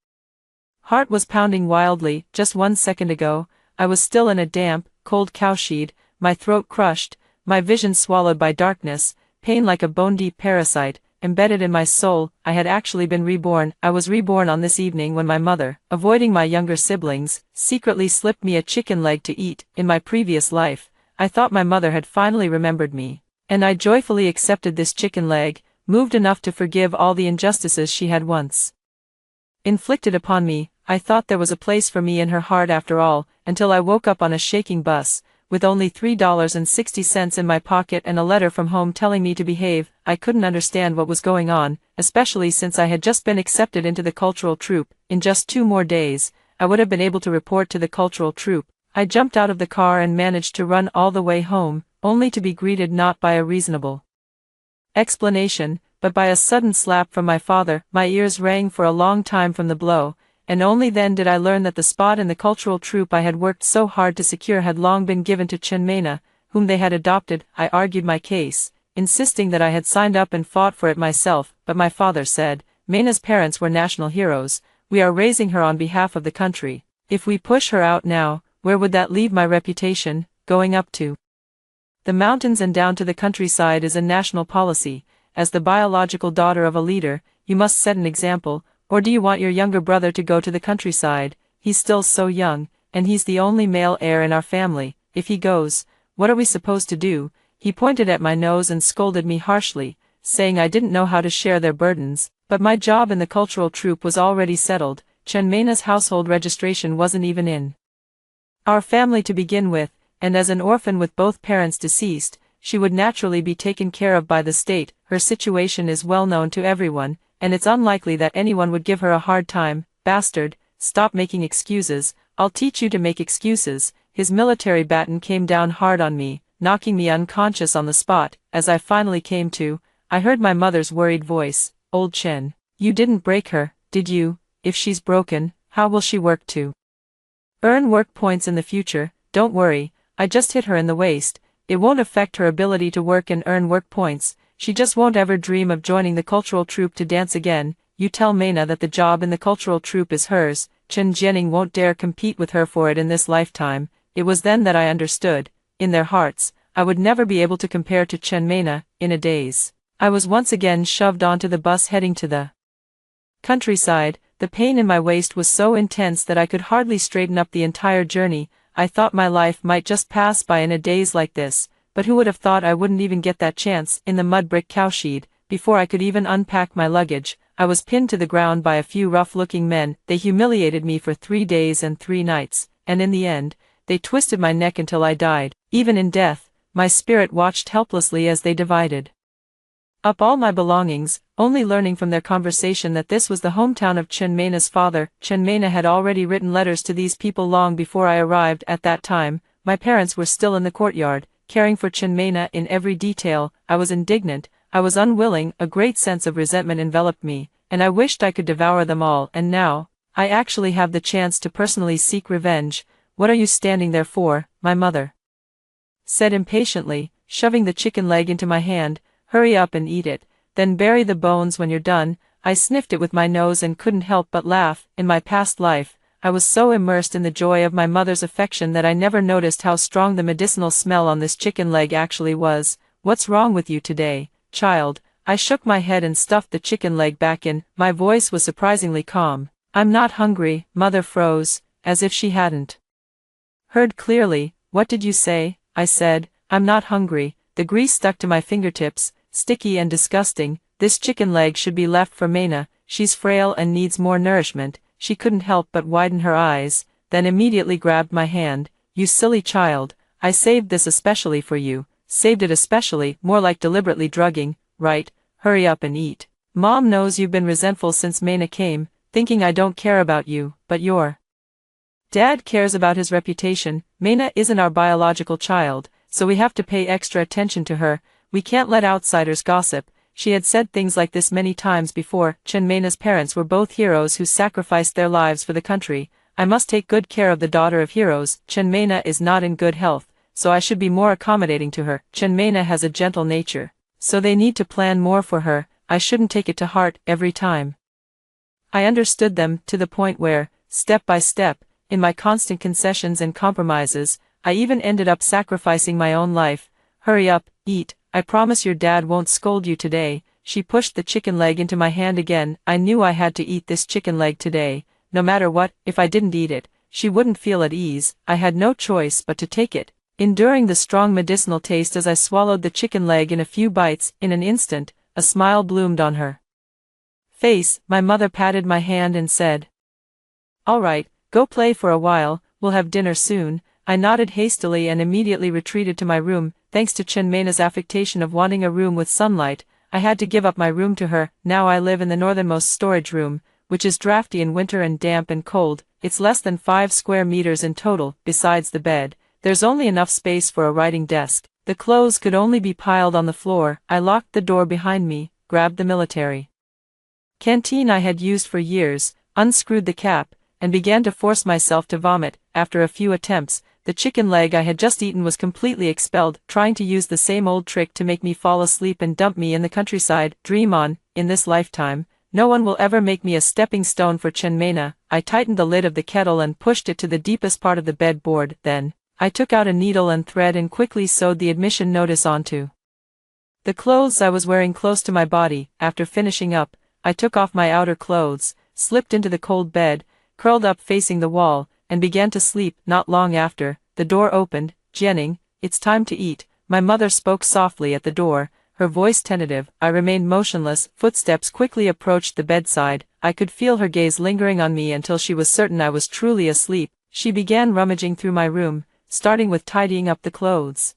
S1: heart was pounding wildly. Just 1 second ago, I was still in a damp, cold cowshed, my throat crushed, my vision swallowed by darkness, pain like a bone-deep parasite, embedded in my soul. I had actually been reborn. I was reborn on this evening when my mother, avoiding my younger siblings, secretly slipped me a chicken leg to eat. In my previous life, I thought my mother had finally remembered me, and I joyfully accepted this chicken leg, moved enough to forgive all the injustices she had once inflicted upon me. I thought there was a place for me in her heart after all, until I woke up on a shaking bus, with only $3.60 in my pocket and a letter from home telling me to behave. I couldn't understand what was going on, especially since I had just been accepted into the cultural troupe. In just 2 more days, I would have been able to report to the cultural troupe. I jumped out of the car and managed to run all the way home, only to be greeted not by a reasonable explanation, but by a sudden slap from my father. My ears rang for a long time from the blow, and only then did I learn that the spot in the cultural troupe I had worked so hard to secure had long been given to Mena, whom they had adopted. I argued my case, insisting that I had signed up and fought for it myself, but my father said, "Mena's parents were national heroes. We are raising her on behalf of the country. If we push her out now, where would that leave my reputation? Going up to the mountains and down to the countryside is a national policy. As the biological daughter of a leader, you must set an example. Or do you want your younger brother to go to the countryside? He's still so young, and he's the only male heir in our family. If he goes, what are we supposed to do?" He pointed at my nose and scolded me harshly, saying I didn't know how to share their burdens. But my job in the cultural troupe was already settled. Mena's household registration wasn't even in our family to begin with, and as an orphan with both parents deceased, she would naturally be taken care of by the state. Her situation is well known to everyone, and it's unlikely that anyone would give her a hard time. "Bastard, stop making excuses. I'll teach you to make excuses." His military baton came down hard on me, knocking me unconscious on the spot. As I finally came to, I heard my mother's worried voice. "Old Chen, you didn't break her, did you? If she's broken, how will she work to earn work points in the future?" "Don't worry, I just hit her in the waist. It won't affect her ability to work and earn work points. She just won't ever dream of joining the cultural troupe to dance again. You tell Mena that the job in the cultural troupe is hers. Chen Jianing won't dare compete with her for it in this lifetime." It was then that I understood. In their hearts, I would never be able to compare to Chen Mena. In a daze, I was once again shoved onto the bus heading to the countryside. The pain in my waist was so intense that I could hardly straighten up the entire journey. I thought my life might just pass by in a daze like this, but who would have thought I wouldn't even get that chance? In the mud brick cowshed, before I could even unpack my luggage, I was pinned to the ground by a few rough-looking men. They humiliated me for 3 days and 3 nights, and in the end, they twisted my neck until I died. Even in death, my spirit watched helplessly as they divided up all my belongings, only learning from their conversation that this was the hometown of Chen Mena's father. Chen Mena had already written letters to these people long before I arrived. At that time, my parents were still in the courtyard, caring for Chen Mena in every detail. I was indignant, I was unwilling. A great sense of resentment enveloped me, and I wished I could devour them all. And now, I actually have the chance to personally seek revenge. "What are you standing there for?" my mother said impatiently, shoving the chicken leg into my hand. "Hurry up and eat it, then bury the bones when you're done." I sniffed it with my nose and couldn't help but laugh. In my past life, I was so immersed in the joy of my mother's affection that I never noticed how strong the medicinal smell on this chicken leg actually was. "What's wrong with you today, child?" I shook my head and stuffed the chicken leg back in. My voice was surprisingly calm. "I'm not hungry." Mother froze, as if she hadn't heard clearly. "What did you say?" I said. "I'm not hungry." The grease stuck to my fingertips, sticky and disgusting. "This chicken leg should be left for Mena. She's frail and needs more nourishment." She couldn't help but widen her eyes, then immediately grabbed my hand. "You silly child, I saved this especially for you." "Saved it especially," more like deliberately drugging. "Right, hurry up and eat. Mom knows you've been resentful since Mena came, thinking I don't care about you, but you're Dad cares about his reputation. Mena isn't our biological child, so we have to pay extra attention to her. We can't let outsiders gossip. She had said things like this many times before. Mena's parents were both heroes who sacrificed their lives for the country. I must take good care of the daughter of heroes. Mena is not in good health, so I should be more accommodating to her. Mena has a gentle nature, so they need to plan more for her. I shouldn't take it to heart every time. I understood them, to the point where, step by step, in my constant concessions and compromises, I even ended up sacrificing my own life. Hurry up, eat. I promise your dad won't scold you today. She pushed the chicken leg into my hand again. I knew I had to eat this chicken leg today. No matter what, if I didn't eat it, she wouldn't feel at ease. I had no choice but to take it, enduring the strong medicinal taste as I swallowed the chicken leg in a few bites. In an instant, a smile bloomed on her face. My mother patted my hand and said, "All right, go play for a while, we'll have dinner soon." I nodded hastily and immediately retreated to my room. Thanks to Mena's affectation of wanting a room with sunlight, I had to give up my room to her. Now I live in the northernmost storage room, which is drafty in winter and damp and cold. It's less than 5 square meters in total. Besides the bed, there's only enough space for a writing desk. The clothes could only be piled on the floor. I locked the door behind me, grabbed the military canteen I had used for years, unscrewed the cap, and began to force myself to vomit. After a few attempts, the chicken leg I had just eaten was completely expelled, trying to use the same old trick to make me fall asleep and dump me in the countryside. Dream on. In this lifetime, no one will ever make me a stepping stone for Mena. I tightened the lid of the kettle and pushed it to the deepest part of the bedboard. Then, I took out a needle and thread and quickly sewed the admission notice onto the clothes I was wearing close to my body. After finishing up, I took off my outer clothes, slipped into the cold bed, curled up facing the wall, and began to sleep. Not long after, the door opened. "Jenning, it's time to eat." My mother spoke softly at the door, her voice tentative. I remained motionless. Footsteps quickly approached the bedside. I could feel her gaze lingering on me until she was certain I was truly asleep. She began rummaging through my room, starting with tidying up the clothes.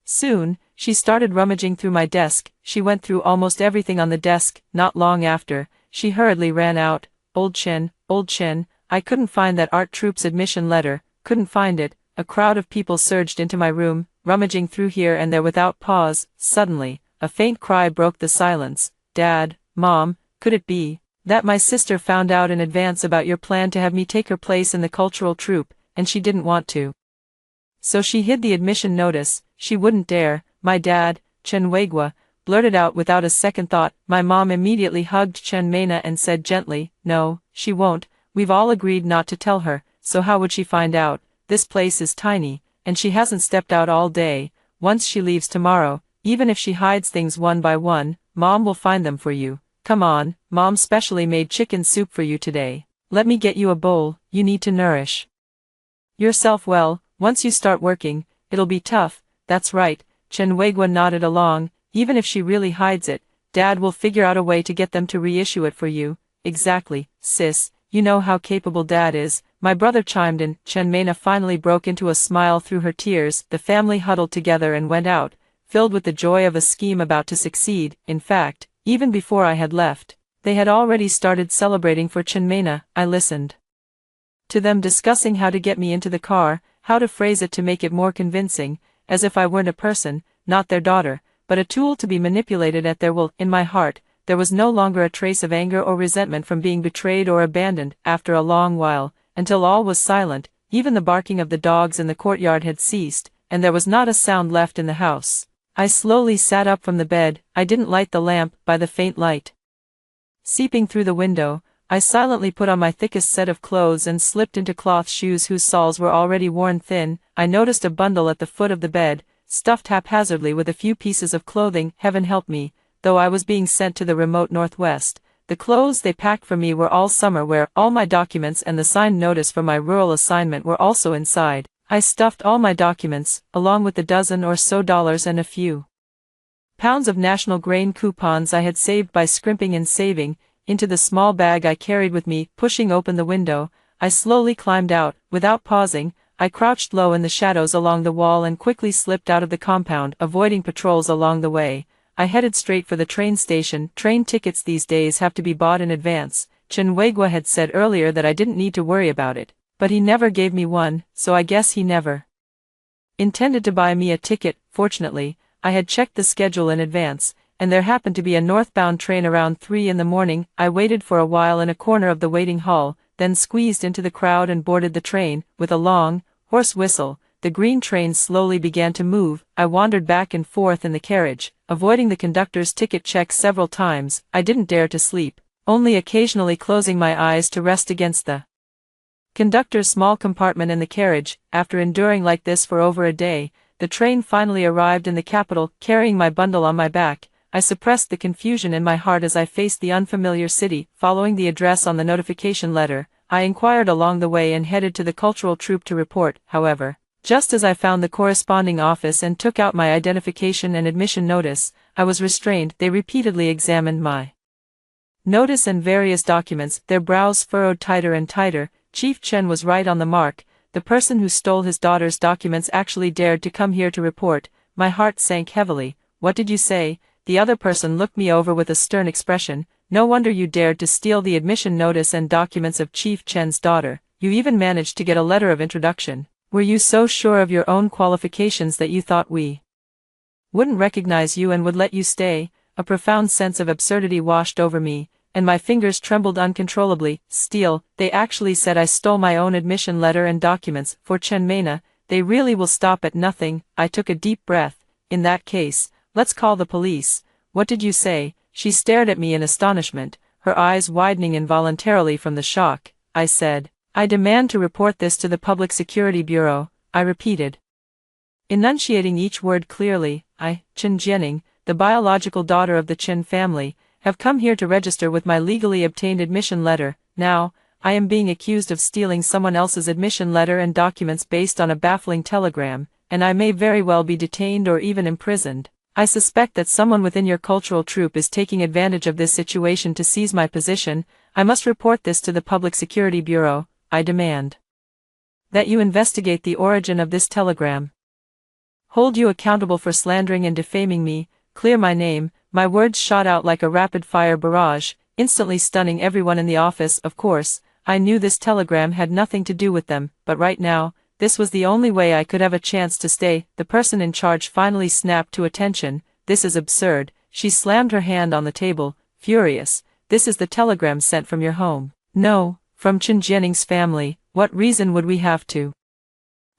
S1: Soon, she started rummaging through my desk. She went through almost everything on the desk. Not long after, she hurriedly ran out. Old Chen, I couldn't find that art troupe's admission letter, couldn't find it." A crowd of people surged into my room, rummaging through here and there without pause. Suddenly, a faint cry broke the silence. "Dad, Mom, could it be that my sister found out in advance about your plan to have me take her place in the cultural troupe, and she didn't want to? So she hid the admission notice. She wouldn't dare." My dad, Chen Weigua, blurted out without a second thought. My mom immediately hugged Mena and said gently, "No, she won't. We've all agreed not to tell her, so how would she find out? This place is tiny, and she hasn't stepped out all day. Once she leaves tomorrow, even if she hides things one by one, Mom will find them for you. Come on, Mom specially made chicken soup for you today. Let me get you a bowl. You need to nourish yourself well. Once you start working, it'll be tough." "That's right." Chen Weigua nodded along. "Even if she really hides it, Dad will figure out a way to get them to reissue it for you." "Exactly, sis. You know how capable Dad is," my brother chimed in. Mena finally broke into a smile through her tears. The family huddled together and went out, filled with the joy of a scheme about to succeed. In fact, even before I had left, they had already started celebrating for Mena. I listened to them discussing how to get me into the car, how to phrase it to make it more convincing, as if I weren't a person, not their daughter, but a tool to be manipulated at their will. In my heart, there was no longer a trace of anger or resentment from being betrayed or abandoned. After a long while, until all was silent, even the barking of the dogs in the courtyard had ceased, and there was not a sound left in the house, I slowly sat up from the bed. I didn't light the lamp. By the faint light seeping through the window, I silently put on my thickest set of clothes and slipped into cloth shoes whose soles were already worn thin. I noticed a bundle at the foot of the bed, stuffed haphazardly with a few pieces of clothing. Heaven help me, though I was being sent to the remote northwest. The clothes they packed for me were all summer wear. All my documents and the signed notice for my rural assignment were also inside. I stuffed all my documents, along with the dozen or so dollars and a few pounds of national grain coupons I had saved by scrimping and saving, into the small bag I carried with me. Pushing open the window, I slowly climbed out. Without pausing, I crouched low in the shadows along the wall and quickly slipped out of the compound. Avoiding patrols along the way, I headed straight for the train station. Train tickets these days have to be bought in advance. Chen Weigua had said earlier that I didn't need to worry about it, But he never gave me one, so I guess he never intended to buy me a ticket. Fortunately, I had checked the schedule in advance, and there happened to be a northbound train around 3 in the morning. I waited for a while in a corner of the waiting hall, then squeezed into the crowd and boarded the train. With a long, hoarse whistle, the green train slowly began to move. I wandered back and forth in the carriage, avoiding the conductor's ticket check several times. I didn't dare to sleep, only occasionally closing my eyes to rest against the conductor's small compartment in the carriage. After enduring like this for over a day, the train finally arrived in the capital. Carrying my bundle on my back, I suppressed the confusion in my heart as I faced the unfamiliar city. Following the address on the notification letter, I inquired along the way and headed to the cultural troupe to report. However, just as I found the corresponding office and took out my identification and admission notice, I was restrained. They repeatedly examined my notice and various documents, their brows furrowed tighter and tighter. Chief Chen was right on the mark. The person who stole his daughter's documents actually dared to come here to report. My heart sank heavily. What did you say? The other person looked me over with a stern expression. No wonder you dared to steal the admission notice and documents of Chief Chen's daughter. You even managed to get a letter of introduction. Were you so sure of your own qualifications that you thought we wouldn't recognize you and would let you stay? A profound sense of absurdity washed over me, and my fingers trembled uncontrollably. Steal, they actually said I stole my own admission letter and documents. For Chen Mena, they really will stop at nothing. I took a deep breath. In that case, let's call the police. What did you say? She stared at me in astonishment, her eyes widening involuntarily from the shock. I said, I demand to report this to the Public Security Bureau, I repeated, enunciating each word clearly. I, Chen Jianing, the biological daughter of the Chen family, have come here to register with my legally obtained admission letter. Now, I am being accused of stealing someone else's admission letter and documents based on a baffling telegram, and I may very well be detained or even imprisoned. I suspect that someone within your cultural troupe is taking advantage of this situation to seize my position. I must report this to the Public Security Bureau. I demand that you investigate the origin of this telegram, hold you accountable for slandering and defaming me, clear my name. My words shot out like a rapid-fire barrage, instantly stunning everyone in the office. Of course, I knew this telegram had nothing to do with them, but right now, this was the only way I could have a chance to stay. The person in charge finally snapped to attention. This is absurd. She slammed her hand on the table, furious. This is the telegram sent from your home. No, from Chen Jianing's family. What reason would we have to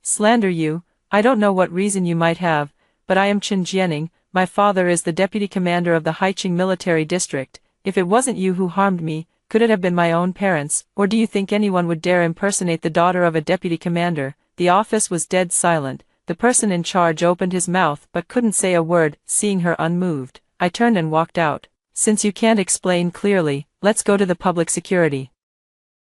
S1: slander you? I don't know what reason you might have, but I am Chen Jianing. My father is the deputy commander of the Haiqing military district. If it wasn't you who harmed me, could it have been my own parents? Or do you think anyone would dare impersonate the daughter of a deputy commander? The office was dead silent. The person in charge opened his mouth but couldn't say a word. Seeing her unmoved, I turned and walked out. Since you can't explain clearly, let's go to the Public Security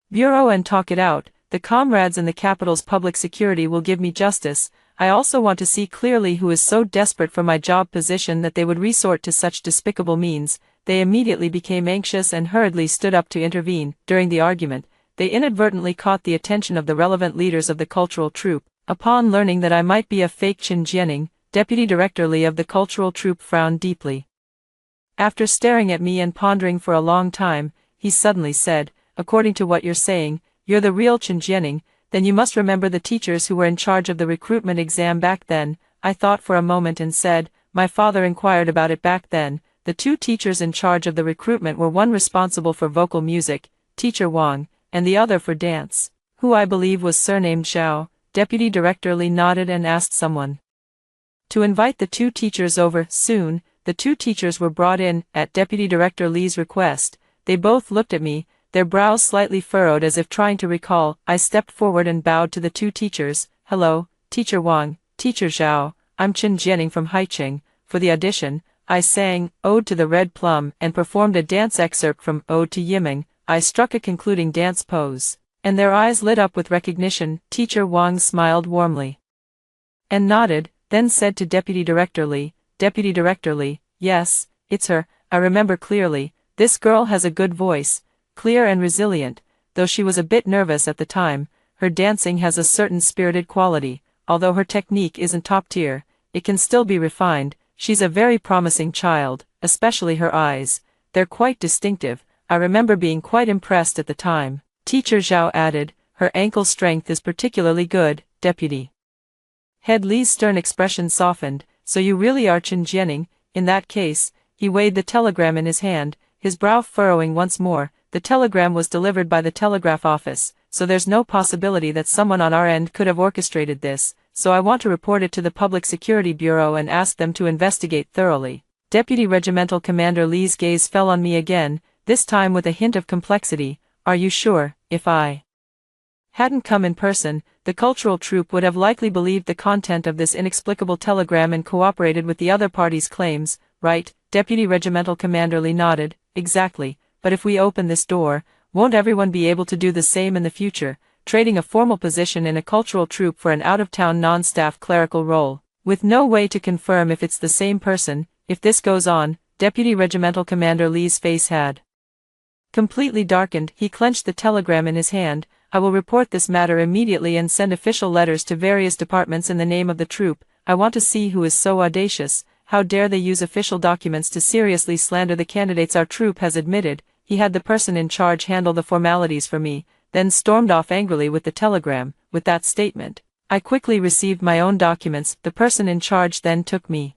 S1: Bureau and talk it out. The comrades in the capital's public security will give me justice. I also want to see clearly who is so desperate for my job position that they would resort to such despicable means. They immediately became anxious and hurriedly stood up to intervene. During the argument, they inadvertently caught the attention of the relevant leaders of the cultural troupe. Upon learning that I might be a fake Chen Jianing, Deputy Director Li of the cultural troupe frowned deeply. After staring at me and pondering for a long time, he suddenly said, according to what you're saying, you're the real Chen Jianing. Then you must remember the teachers who were in charge of the recruitment exam back then. I thought for a moment and said, my father inquired about it back then. The two teachers in charge of the recruitment were one responsible for vocal music, Teacher Wang, and the other for dance, who I believe was surnamed Zhao. Deputy Director Li nodded and asked someone to invite the two teachers over. Soon, the two teachers were brought in. At Deputy Director Li's request, they both looked at me, their brows slightly furrowed as if trying to recall. I stepped forward and bowed to the two teachers. Hello, Teacher Wang, Teacher Zhao, I'm Chen Jianing from Haiqing. For the audition, I sang Ode to the Red Plum and performed a dance excerpt from Ode to Yiming. I struck a concluding dance pose, and their eyes lit up with recognition. Teacher Wang smiled warmly and nodded, then said to Deputy Director Li, Deputy Director Li, yes, it's her, I remember clearly. This girl has a good voice, clear and resilient, though she was a bit nervous at the time. Her dancing has a certain spirited quality. Although her technique isn't top tier, it can still be refined. She's a very promising child, especially her eyes. They're quite distinctive. I remember being quite impressed at the time. Teacher Zhao added, her ankle strength is particularly good, Deputy Head Lee's stern expression softened. So you really are Chen Jianing. In that case, he weighed the telegram in his hand, his brow furrowing once more. The telegram was delivered by the telegraph office, so there's no possibility that someone on our end could have orchestrated this, so I want to report it to the Public Security Bureau and ask them to investigate thoroughly. Deputy Regimental Commander Lee's gaze fell on me again, this time with a hint of complexity. Are you sure, if I hadn't come in person, the cultural troupe would have likely believed the content of this inexplicable telegram and cooperated with the other party's claims, right? Deputy Regimental Commander Lee nodded. Exactly, but if we open this door, won't everyone be able to do the same in the future, trading a formal position in a cultural troupe for an out-of-town non-staff clerical role, with no way to confirm if it's the same person? If this goes on, Deputy Regimental Commander Lee's face had completely darkened. He clenched the telegram in his hand. I will report this matter immediately and send official letters to various departments in the name of the troop. I want to see who is so audacious. How dare they use official documents to seriously slander the candidates our troop has admitted. He had the person in charge handle the formalities for me, then stormed off angrily with the telegram. With that statement, I quickly received my own documents. The person in charge then took me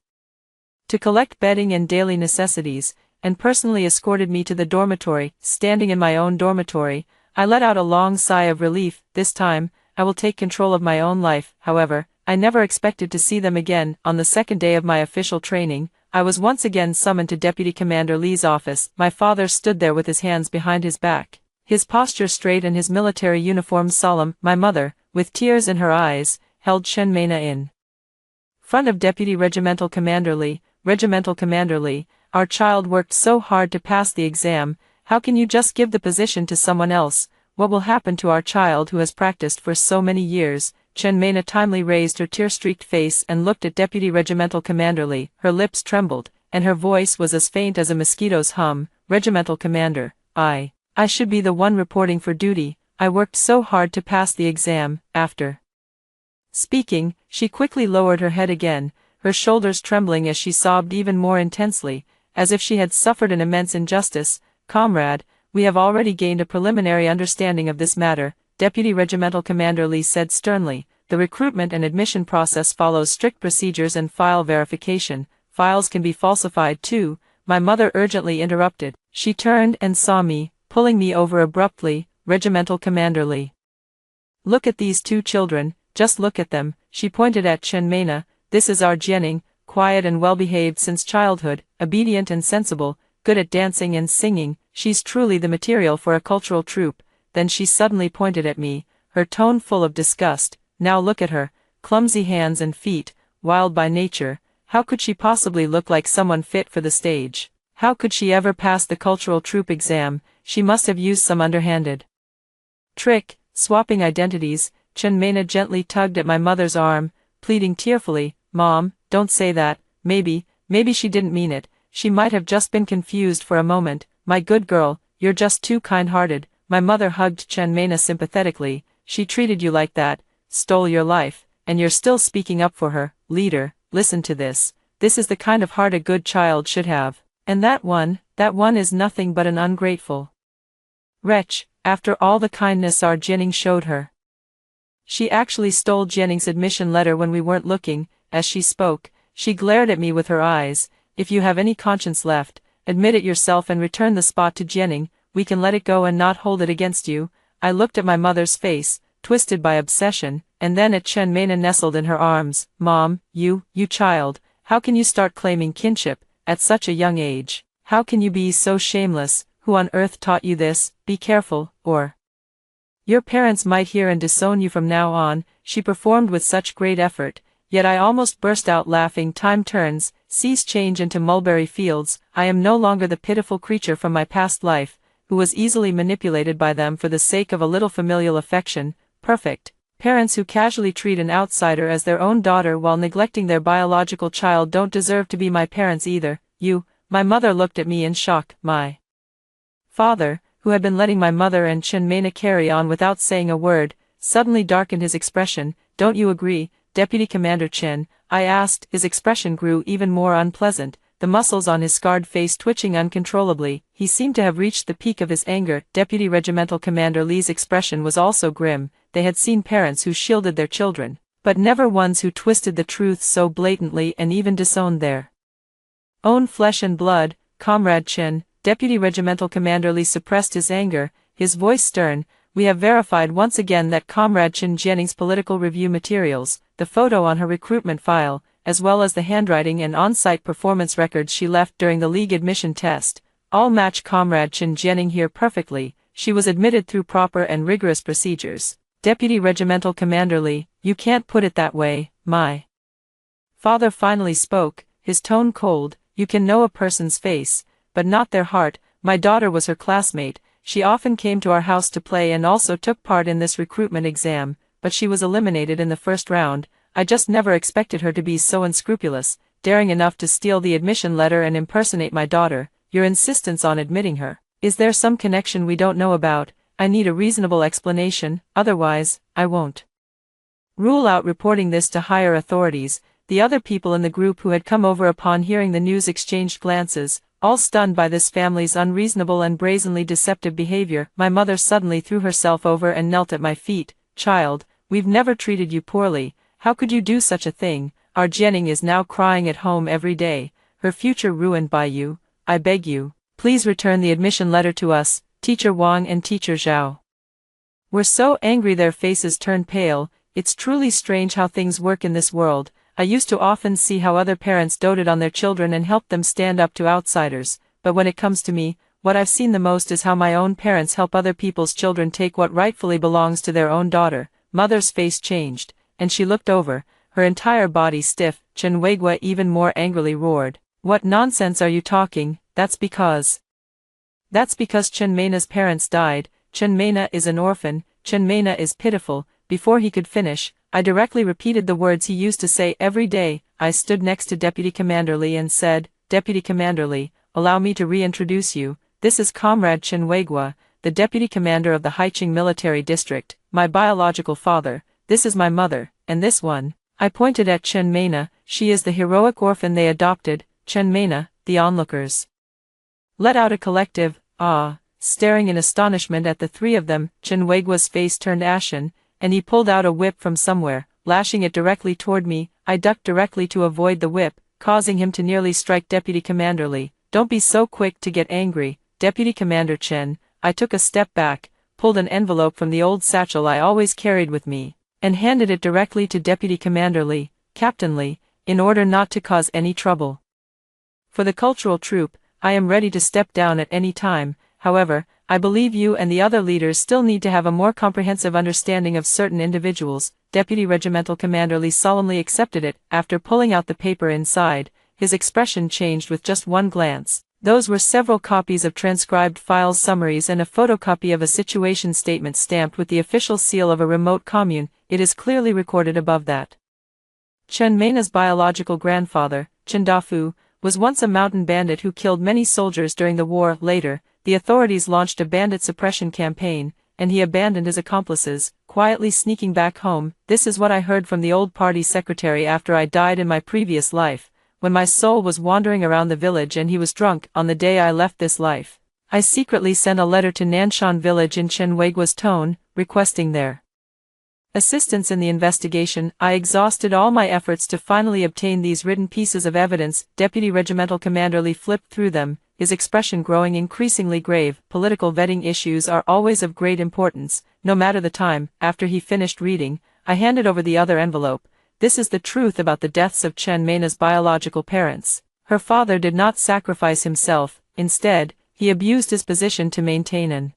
S1: to collect bedding and daily necessities, and personally escorted me to the dormitory. Standing in my own dormitory, I let out a long sigh of relief. This time, I will take control of my own life. However, I never expected to see them again. On the second day of my official training, I was once again summoned to Deputy Commander Lee's office. My father stood there with his hands behind his back, his posture straight and his military uniform solemn. My mother, with tears in her eyes, held Chen Mena in front of Deputy Regimental Commander Lee. Regimental Commander Lee, our child worked so hard to pass the exam. How can you just give the position to someone else? What will happen to our child who has practiced for so many years? Chen Mena timely raised her tear-streaked face and looked at Deputy Regimental Commander Lee. Her lips trembled, and her voice was as faint as a mosquito's hum. Regimental Commander, I should be the one reporting for duty. I worked so hard to pass the exam. After speaking, she quickly lowered her head again, her shoulders trembling as she sobbed even more intensely, as if she had suffered an immense injustice. Comrade, we have already gained a preliminary understanding of this matter, Deputy Regimental Commander Lee said sternly. The recruitment and admission process follows strict procedures and file verification. Files can be falsified too, my mother urgently interrupted. She turned and saw me, pulling me over abruptly. Regimental Commander Lee, look at these two children, just look at them. She pointed at Chen Mena. This is our Jianing, quiet and well-behaved since childhood, obedient and sensible, good at dancing and singing. She's truly the material for a cultural troupe. Then she suddenly pointed at me, her tone full of disgust. Now look at her, clumsy hands and feet, wild by nature. How could she possibly look like someone fit for the stage? How could she ever pass the cultural troupe exam? She must have used some underhanded trick, swapping identities. Chen Mena gently tugged at my mother's arm, pleading tearfully, Mom, don't say that. Maybe she didn't mean it. She might have just been confused for a moment. My good girl, you're just too kind-hearted. My mother hugged Chen Mena sympathetically. She treated you like that, stole your life, and you're still speaking up for her. Leader, listen to this. This is the kind of heart a good child should have. And that one is nothing but an ungrateful wretch, after all the kindness our Jianing showed her. She actually stole Jianing's admission letter when we weren't looking. As she spoke, she glared at me with her eyes. If you have any conscience left, admit it yourself and return the spot to Jianing. We can let it go and not hold it against you. I looked at my mother's face, twisted by obsession, and then at Chen Mena nestled in her arms. Mom, you child, how can you start claiming kinship at such a young age? How can you be so shameless? Who on earth taught you this? Be careful, or your parents might hear and disown you from now on. She performed with such great effort, yet I almost burst out laughing. Time turns, seas change into mulberry fields. I am no longer the pitiful creature from my past life, who was easily manipulated by them for the sake of a little familial affection. Perfect parents who casually treat an outsider as their own daughter while neglecting their biological child don't deserve to be my parents either. My mother looked at me in shock. My father, who had been letting my mother and Chen Mena carry on without saying a word, suddenly darkened his expression. Don't you agree, Deputy Commander Chen? I asked. His expression grew even more unpleasant. the muscles on his scarred face twitching uncontrollably. He seemed to have reached the peak of his anger. Deputy Regimental Commander Lee's expression was also grim. They had seen parents who shielded their children, but never ones who twisted the truth so blatantly and even disowned their own flesh and blood. Comrade Chen, Deputy Regimental Commander Lee suppressed his anger, his voice stern. We have verified once again that Comrade Chen Jennings' political review materials, the photo on her recruitment file, as well as the handwriting and on-site performance records she left during the League admission test, all match Comrade Chen Jennings here perfectly. She was admitted through proper and rigorous procedures. Deputy Regimental Commander Lee, you can't put it that way. My father finally spoke, his tone cold. You can know a person's face, but not their heart. My daughter was her classmate. She often came to our house to play and also took part in this recruitment exam, but she was eliminated in the first round. I just never expected her to be so unscrupulous, daring enough to steal the admission letter and impersonate my daughter. Your insistence on admitting her, is there some connection we don't know about? I need a reasonable explanation, otherwise, I won't rule out reporting this to higher authorities. The other people in the group who had come over upon hearing the news exchanged glances, all stunned by this family's unreasonable and brazenly deceptive behavior. My mother suddenly threw herself over and knelt at my feet. Child, we've never treated you poorly. How could you do such a thing? Our Jenning is now crying at home every day, her future ruined by you. I beg you, please return the admission letter to us. Teacher Wang and Teacher Zhao were so angry their faces turned pale. It's truly strange how things work in this world. I used to often see how other parents doted on their children and helped them stand up to outsiders, but when it comes to me, what I've seen the most is how my own parents help other people's children take what rightfully belongs to their own daughter. Mother's face changed, and she looked over, her entire body stiff. Chen Weigua even more angrily roared. What nonsense are you talking? That's because Chen Meina's parents died. Chen Meina is an orphan. Chen Meina is pitiful. Before he could finish, I directly repeated the words he used to say every day. I stood next to Deputy Commander Lee and said, Deputy Commander Lee, allow me to reintroduce you. This is Comrade Chen Weigua, the Deputy Commander of the Haiqing Military District, my biological father. This is my mother, and this one. I pointed at Chen Meina. She is the heroic orphan they adopted. Chen Meina, the onlookers let out a collective, ah, staring in astonishment at the three of them. Chen Weigua's face turned ashen, and he pulled out a whip from somewhere, lashing it directly toward me. I ducked directly to avoid the whip, causing him to nearly strike Deputy Commander Lee. Don't be so quick to get angry, Deputy Commander Chen. I took a step back, pulled an envelope from the old satchel I always carried with me, and handed it directly to Deputy Commander Lee. Captain Lee, in order not to cause any trouble for the cultural troop, I am ready to step down at any time. However, I believe you and the other leaders still need to have a more comprehensive understanding of certain individuals. Deputy Regimental Commander Lee solemnly accepted it. After pulling out the paper inside, his expression changed with just one glance. Those were several copies of transcribed file summaries and a photocopy of a situation statement stamped with the official seal of a remote commune. It is clearly recorded above that Chen Meina's biological grandfather, Chen Dafu, was once a mountain bandit who killed many soldiers during the war. Later, the authorities launched a bandit suppression campaign, and he abandoned his accomplices, quietly sneaking back home. This is what I heard from the old party secretary after I died in my previous life, when my soul was wandering around the village and he was drunk. On the day I left this life, I secretly sent a letter to Nanshan village in Chen Weigua's tone, requesting their assistance in the investigation. I exhausted all my efforts to finally obtain these written pieces of evidence. Deputy Regimental Commander Lee flipped through them, his expression growing increasingly grave. Political vetting issues are always of great importance, no matter the time. After he finished reading, I handed over the other envelope. This is the truth about the deaths of Chen Meina's biological parents. Her father did not sacrifice himself. Instead, he abused his position to maintain an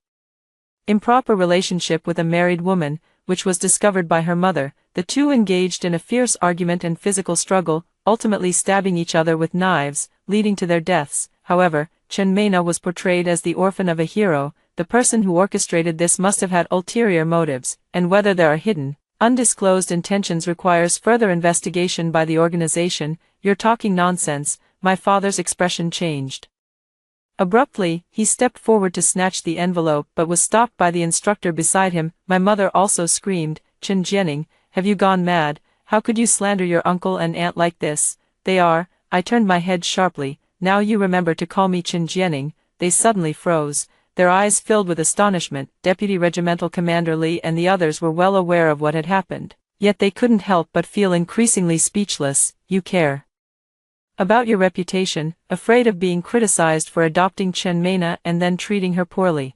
S1: improper relationship with a married woman, which was discovered by her mother. The two engaged in a fierce argument and physical struggle, ultimately stabbing each other with knives, leading to their deaths. However, Chen Meina was portrayed as the orphan of a hero. The person who orchestrated this must have had ulterior motives, and whether there are hidden, undisclosed intentions requires further investigation by the organization. You're talking nonsense. My father's expression changed. Abruptly, he stepped forward to snatch the envelope but was stopped by the instructor beside him. My mother also screamed, Chen Jianing, have you gone mad? How could you slander your uncle and aunt like this? They are. I turned my head sharply. now you remember to call me Chen Jianing." They suddenly froze, their eyes filled with astonishment. Deputy Regimental Commander Li and the others were well aware of what had happened, yet they couldn't help but feel increasingly speechless. "You care about your reputation, afraid of being criticized for adopting Chen Mena and then treating her poorly.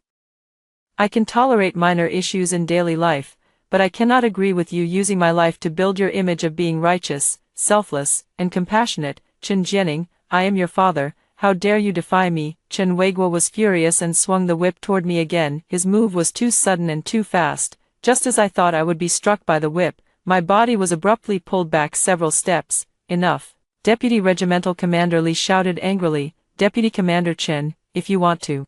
S1: I can tolerate minor issues in daily life, but I cannot agree with you using my life to build your image of being righteous, selfless, and compassionate. Chen Jianing, I am your father, how dare you defy me?" Chen Weiguo was furious and swung the whip toward me again. His move was too sudden and too fast. Just as I thought I would be struck by the whip, my body was abruptly pulled back several steps. "Enough!" Deputy Regimental Commander Li shouted angrily. "Deputy Commander Chen, if you want to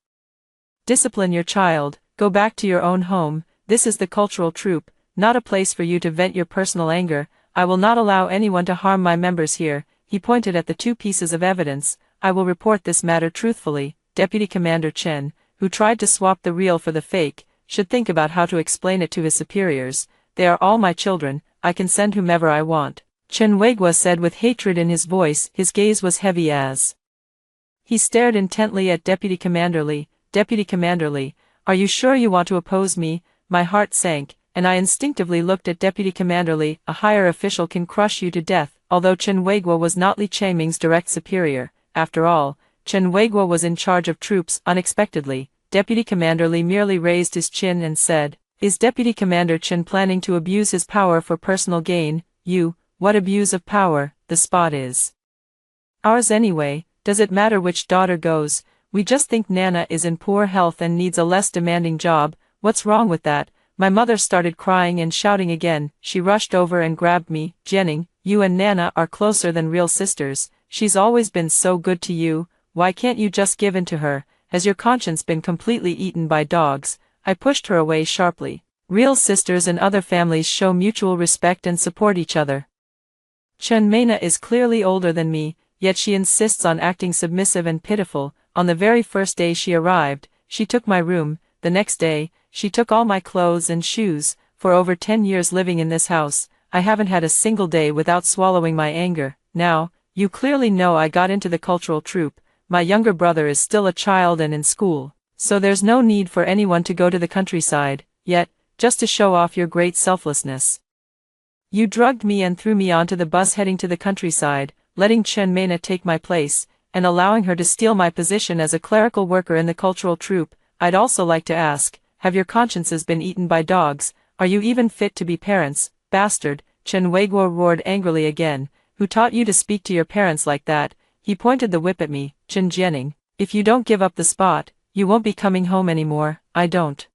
S1: discipline your child, go back to your own home. This is the cultural troop, not a place for you to vent your personal anger. I will not allow anyone to harm my members here." He pointed at the two pieces of evidence. "I will report this matter truthfully." Deputy Commander Chen, who tried to swap the real for the fake, should think about how to explain it to his superiors. "They are all my children, I can send whomever I want," Chen Weiguo said with hatred in his voice. His gaze was heavy as he stared intently at Deputy Commander Li. "Deputy Commander Li, are you sure you want to oppose me?" My heart sank, and I instinctively looked at Deputy Commander Li. "A higher official can crush you to death." Although Chen Weiguo was not Li Changming's direct superior, after all, Chen Weiguo was in charge of troops. Unexpectedly, Deputy Commander Li merely raised his chin and said, "Is Deputy Commander Chen planning to abuse his power for personal gain?" What abuse of power? The spot is ours anyway. Does it matter which daughter goes? We just think Nana is in poor health and needs a less demanding job. What's wrong with that?" My mother started crying and shouting again. She rushed over and grabbed me. "Jianing, you and Nana are closer than real sisters. She's always been so good to you. Why can't you just give in to her? Has your conscience been completely eaten by dogs?" I pushed her away sharply. Real sisters and other families show mutual respect and support each other. Chen Mena is clearly older than me, yet she insists on acting submissive and pitiful. On the very first day she arrived, she took my room. The next day, she took all my clothes and shoes. For over 10 years living in this house, I haven't had a single day without swallowing my anger. Now, you clearly know I got into the cultural troop. My younger brother is still a child and in school, so there's no need for anyone to go to the countryside, yet, just to show off your great selflessness, you drugged me and threw me onto the bus heading to the countryside, letting Chen Mena take my place, and allowing her to steal my position as a clerical worker in the cultural troop. I'd also like to ask, have your consciences been eaten by dogs? Are you even fit to be parents? Bastard, Chen Weiguo roared angrily again. Who taught you to speak to your parents like that? He pointed the whip at me. "Chen Jianing, if you don't give up the spot, you won't be coming home anymore." "I don't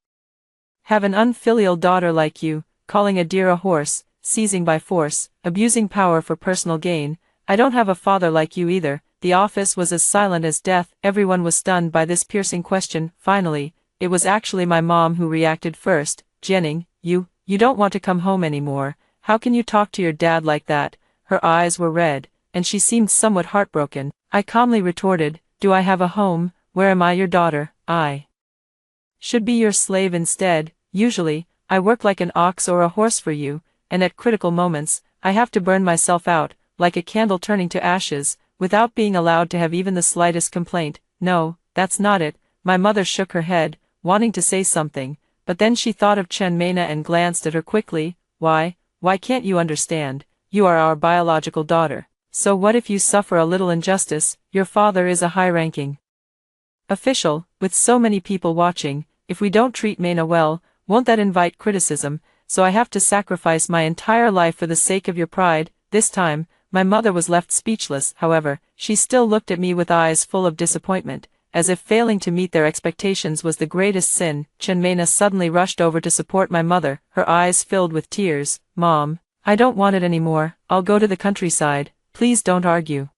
S1: have an unfilial daughter like you, calling a deer a horse, seizing by force, abusing power for personal gain. I don't have a father like you either." The office was as silent as death. Everyone was stunned by this piercing question. Finally, it was actually my mom who reacted first. "Jianing, you don't want to come home anymore. How can you talk to your dad like that?" Her eyes were red, and she seemed somewhat heartbroken. I calmly retorted, "Do I have a home? Where am I your daughter? I should be your slave instead. Usually, I work like an ox or a horse for you, and at critical moments, I have to burn myself out, like a candle turning to ashes, without being allowed to have even the slightest complaint." "No, that's not it." My mother shook her head, wanting to say something, but then she thought of Chen Mena and glanced at her quickly. Why can't you understand? You are our biological daughter. So what if you suffer a little injustice? Your father is a high-ranking official, with so many people watching. If we don't treat Mena well, won't that invite criticism? So I have to sacrifice my entire life for the sake of your pride. This time, my mother was left speechless. However, she still looked at me with eyes full of disappointment, as if failing to meet their expectations was the greatest sin. Chen Mena suddenly rushed over to support my mother, her eyes filled with tears. "Mom, I don't want it anymore. I'll go to the countryside. Please don't argue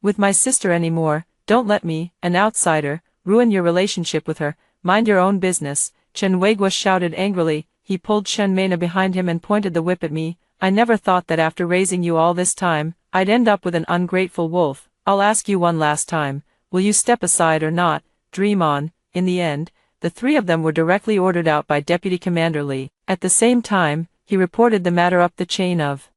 S1: with my sister anymore. Don't let me, an outsider, ruin your relationship with her. Mind your own business." Chen Weiguo shouted angrily. He pulled Chen Mena behind him and pointed the whip at me. "I never thought that after raising you all this time, I'd end up with an ungrateful wolf. I'll ask you one last time. Will you step aside or not? Dream on." In the end, the three of them were directly ordered out by Deputy Commander Li. At the same time, he reported the matter up the chain of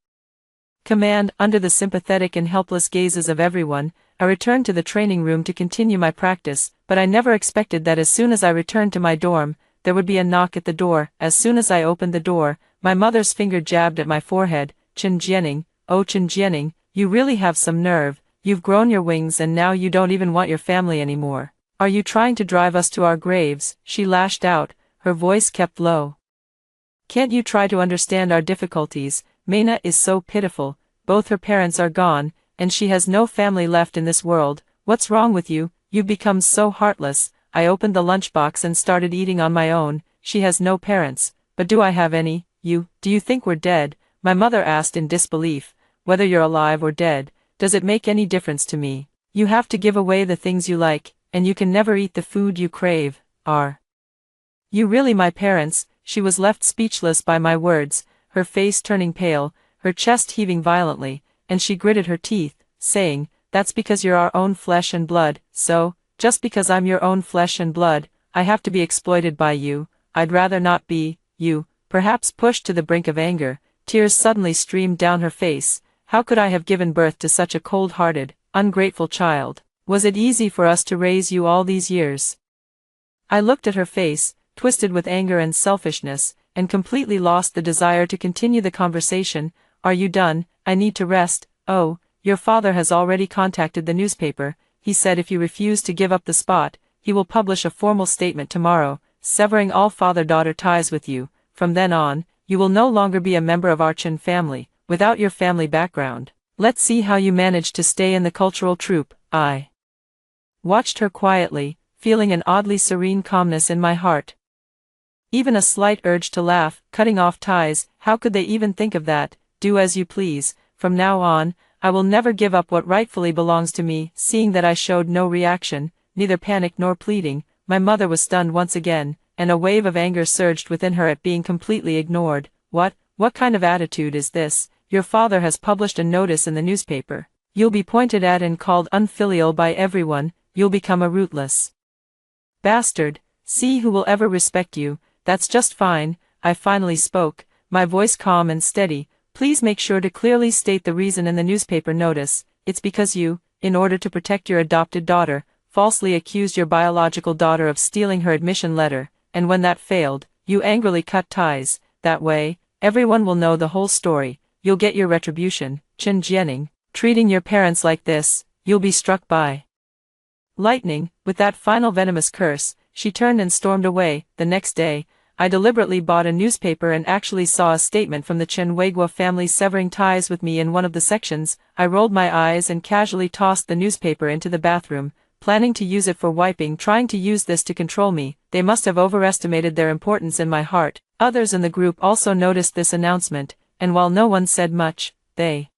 S1: command. Under the sympathetic and helpless gazes of everyone, I returned to the training room to continue my practice, but I never expected that as soon as I returned to my dorm, there would be a knock at the door. As soon as I opened the door, my mother's finger jabbed at my forehead. Chen Jianing, oh Chen Jianing, you really have some nerve, you've grown your wings and now you don't even want your family anymore. Are you trying to drive us to our graves? She lashed out, her voice kept low. Can't you try to understand our difficulties? Mena is so pitiful, both her parents are gone, and she has no family left in this world. What's wrong with you? You've become so heartless. I opened the lunchbox and started eating on my own. She has no parents, but do I have any? Do you think we're dead? My mother asked in disbelief. Whether you're alive or dead, does it make any difference to me? You have to give away the things you like, and you can never eat the food you crave. Are you really my parents? She was left speechless by my words, her face turning pale, her chest heaving violently, and she gritted her teeth, saying, that's because you're our own flesh and blood. So, just because I'm your own flesh and blood, I have to be exploited by you. I'd rather not be. You, perhaps pushed to the brink of anger, tears suddenly streamed down her face. How could I have given birth to such a cold-hearted, ungrateful child? Was it easy for us to raise you all these years? I looked at her face, twisted with anger and selfishness, and completely lost the desire to continue the conversation. Are you done? I need to rest. Oh, your father has already contacted the newspaper. He said if you refuse to give up the spot, he will publish a formal statement tomorrow, severing all father-daughter ties with you. From then on, you will no longer be a member of our Chen family, without your family background. Let's see how you managed to stay in the cultural troupe. I watched her quietly, feeling an oddly serene calmness in my heart. Even a slight urge to laugh, cutting off ties, how could they even think of that? Do as you please. From now on, I will never give up what rightfully belongs to me. Seeing that I showed no reaction, neither panic nor pleading, my mother was stunned once again, and a wave of anger surged within her at being completely ignored. What kind of attitude is this? Your father has published a notice in the newspaper. You'll be pointed at and called unfilial by everyone. You'll become a rootless bastard. See who will ever respect you. That's just fine. I finally spoke, my voice calm and steady. Please make sure to clearly state the reason in the newspaper notice. It's because you, in order to protect your adopted daughter, falsely accused your biological daughter of stealing her admission letter, and when that failed, you angrily cut ties. That way, everyone will know the whole story. You'll get your retribution. Chen Jianing, treating your parents like this, you'll be struck by lightning. With that final venomous curse, she turned and stormed away. The next day, I deliberately bought a newspaper and actually saw a statement from the Chen Weiguo family severing ties with me in one of the sections. I rolled my eyes and casually tossed the newspaper into the bathroom, planning to use it for wiping, trying to use this to control me. They must have overestimated their importance in my heart. Others in the group also noticed this announcement, and while no one said much, they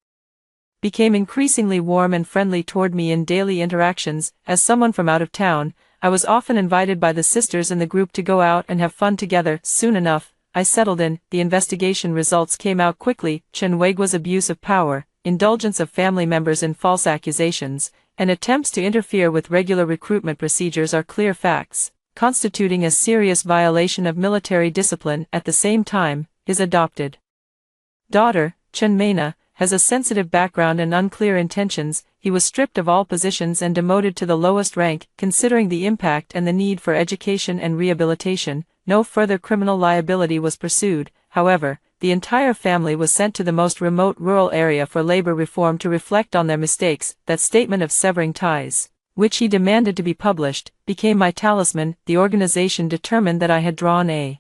S1: became increasingly warm and friendly toward me in daily interactions. As someone from out of town, I was often invited by the sisters in the group to go out and have fun together. Soon enough, I settled in. The investigation results came out quickly. Chen Weiguo's abuse of power, indulgence of family members in false accusations, and attempts to interfere with regular recruitment procedures are clear facts, constituting a serious violation of military discipline. At the same time, his adopted daughter, Chen Mena, has a sensitive background and unclear intentions. He was stripped of all positions and demoted to the lowest rank. Considering the impact and the need for education and rehabilitation, no further criminal liability was pursued. However, the entire family was sent to the most remote rural area for labor reform to reflect on their mistakes. That statement of severing ties, which he demanded to be published, became my talisman. The organization determined that I had drawn a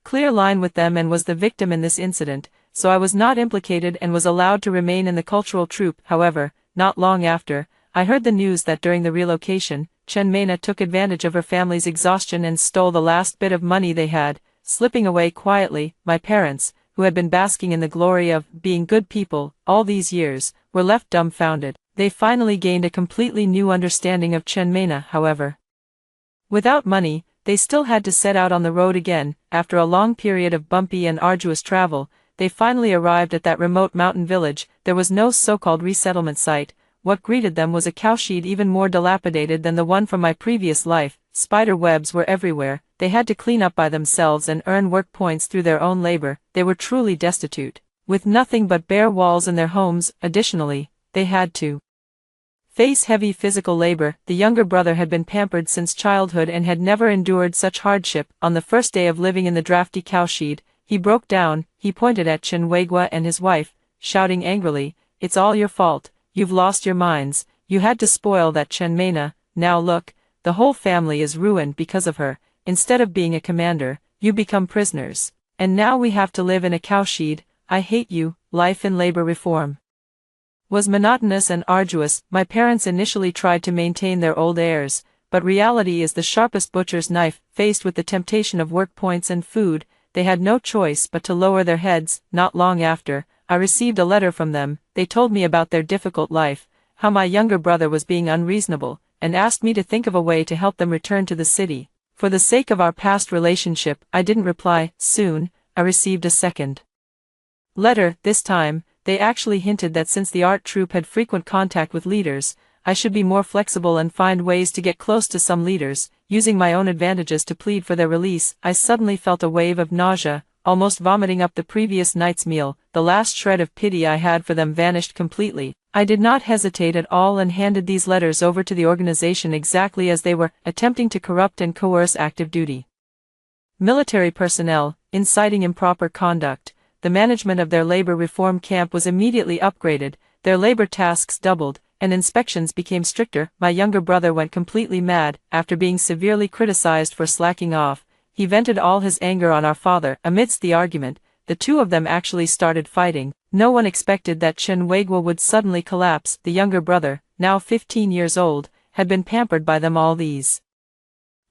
S1: clear line with them and was the victim in this incident, so I was not implicated and was allowed to remain in the cultural troupe. However, not long after, I heard the news that during the relocation, Chen Mena took advantage of her family's exhaustion and stole the last bit of money they had, slipping away quietly. My parents, who had been basking in the glory of being good people all these years, were left dumbfounded. They finally gained a completely new understanding of Chen Mena. However, without money, they still had to set out on the road again. After a long period of bumpy and arduous travel, they finally arrived at that remote mountain village. There was no so-called resettlement site. What greeted them was a cowshed even more dilapidated than the one from my previous life. Spider webs were everywhere. They had to clean up by themselves and earn work points through their own labor. They were truly destitute, with nothing but bare walls in their homes. Additionally, they had to face heavy physical labor. The younger brother had been pampered since childhood and had never endured such hardship. On the first day of living in the drafty cowshed, he broke down. He pointed at Chinwagwa and his wife, shouting angrily, "It's all your fault, you've lost your minds, you had to spoil that Chenmena. Now look, the whole family is ruined because of her. Instead of being a commander, you become prisoners. And now we have to live in a cowshed. I hate you." Life in labor reform was monotonous and arduous. My parents initially tried to maintain their old airs, but reality is the sharpest butcher's knife. Faced with the temptation of work points and food, they had no choice but to lower their heads. Not long after, I received a letter from them. They told me about their difficult life, how my younger brother was being unreasonable, and asked me to think of a way to help them return to the city. For the sake of our past relationship, I didn't reply. Soon, I received a second letter. This time, they actually hinted that since the art troupe had frequent contact with leaders, I should be more flexible and find ways to get close to some leaders, using my own advantages to plead for their release. I suddenly felt a wave of nausea, almost vomiting up the previous night's meal. The last shred of pity I had for them vanished completely. I did not hesitate at all and handed these letters over to the organization exactly as they were, attempting to corrupt and coerce active duty military personnel, inciting improper conduct. The management of their labor reform camp was immediately upgraded, their labor tasks doubled, and inspections became stricter. My younger brother went completely mad. After being severely criticized for slacking off, he vented all his anger on our father. Amidst the argument, the two of them actually started fighting. No one expected that Chinwagwa would suddenly collapse. The younger brother, now 15 years old, had been pampered by them all these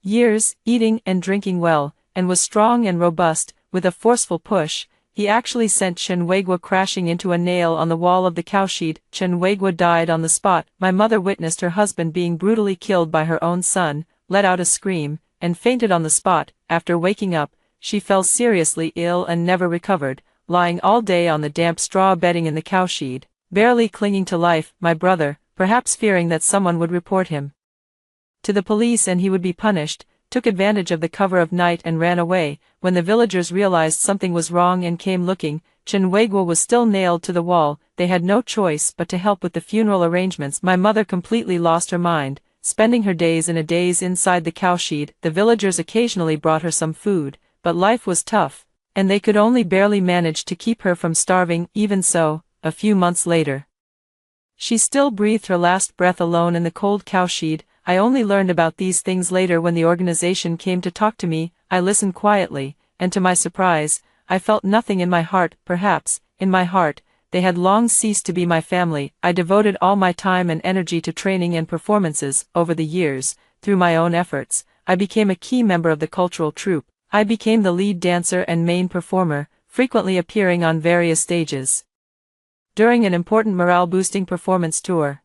S1: years, eating and drinking well, and was strong and robust. With a forceful push, he actually sent Chinwagwa crashing into a nail on the wall of the cowshed. Chinwagwa died on the spot. My mother witnessed her husband being brutally killed by her own son, let out a scream, and fainted on the spot. After waking up, she fell seriously ill and never recovered, lying all day on the damp straw bedding in the cowshed, barely clinging to life. My brother, perhaps fearing that someone would report him to the police and he would be punished, took advantage of the cover of night and ran away. When the villagers realized something was wrong and came looking, Chinwagwa was still nailed to the wall. They had no choice but to help with the funeral arrangements. My mother completely lost her mind, spending her days in a daze inside the cowshed. The villagers occasionally brought her some food, but life was tough, and they could only barely manage to keep her from starving. Even so, a few months later, she still breathed her last breath alone in the cold cowshed. I only learned about these things later when the organization came to talk to me. I listened quietly, and to my surprise, I felt nothing in my heart. Perhaps, in my heart, they had long ceased to be my family. I devoted all my time and energy to training and performances. Over the years, through my own efforts, I became a key member of the cultural troupe. I became the lead dancer and main performer, frequently appearing on various stages. During an important morale-boosting performance tour,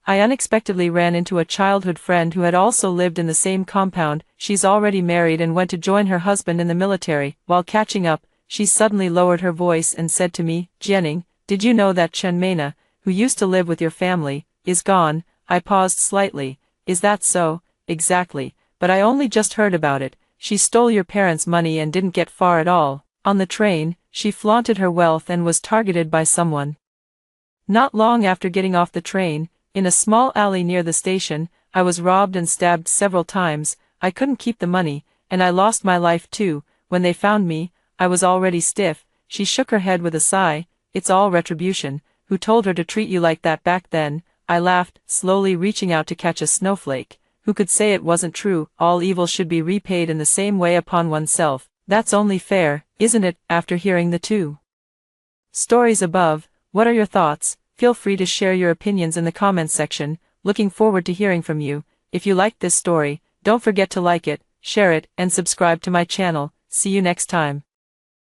S1: I unexpectedly ran into a childhood friend who had also lived in the same compound. She's already married and went to join her husband in the military. While catching up, she suddenly lowered her voice and said to me, "Jenning, did you know that Chenmena, who used to live with your family, is gone?" I paused slightly. "Is that so?" "Exactly, but I only just heard about it. She stole your parents' money and didn't get far at all. On the train, she flaunted her wealth and was targeted by someone. Not long after getting off the train, in a small alley near the station, I was robbed and stabbed several times. I couldn't keep the money, and I lost my life too. When they found me, I was already stiff." She shook her head with a sigh. "It's all retribution. Who told her to treat you like that back then?" I laughed, slowly reaching out to catch a snowflake. Who could say it wasn't true? All evil should be repaid in the same way upon oneself. That's only fair, isn't it? After hearing the two stories above, what are your thoughts? Feel free to share your opinions in the comments section. Looking forward to hearing from you. If you liked this story, don't forget to like it, share it, and subscribe to my channel. See you next time.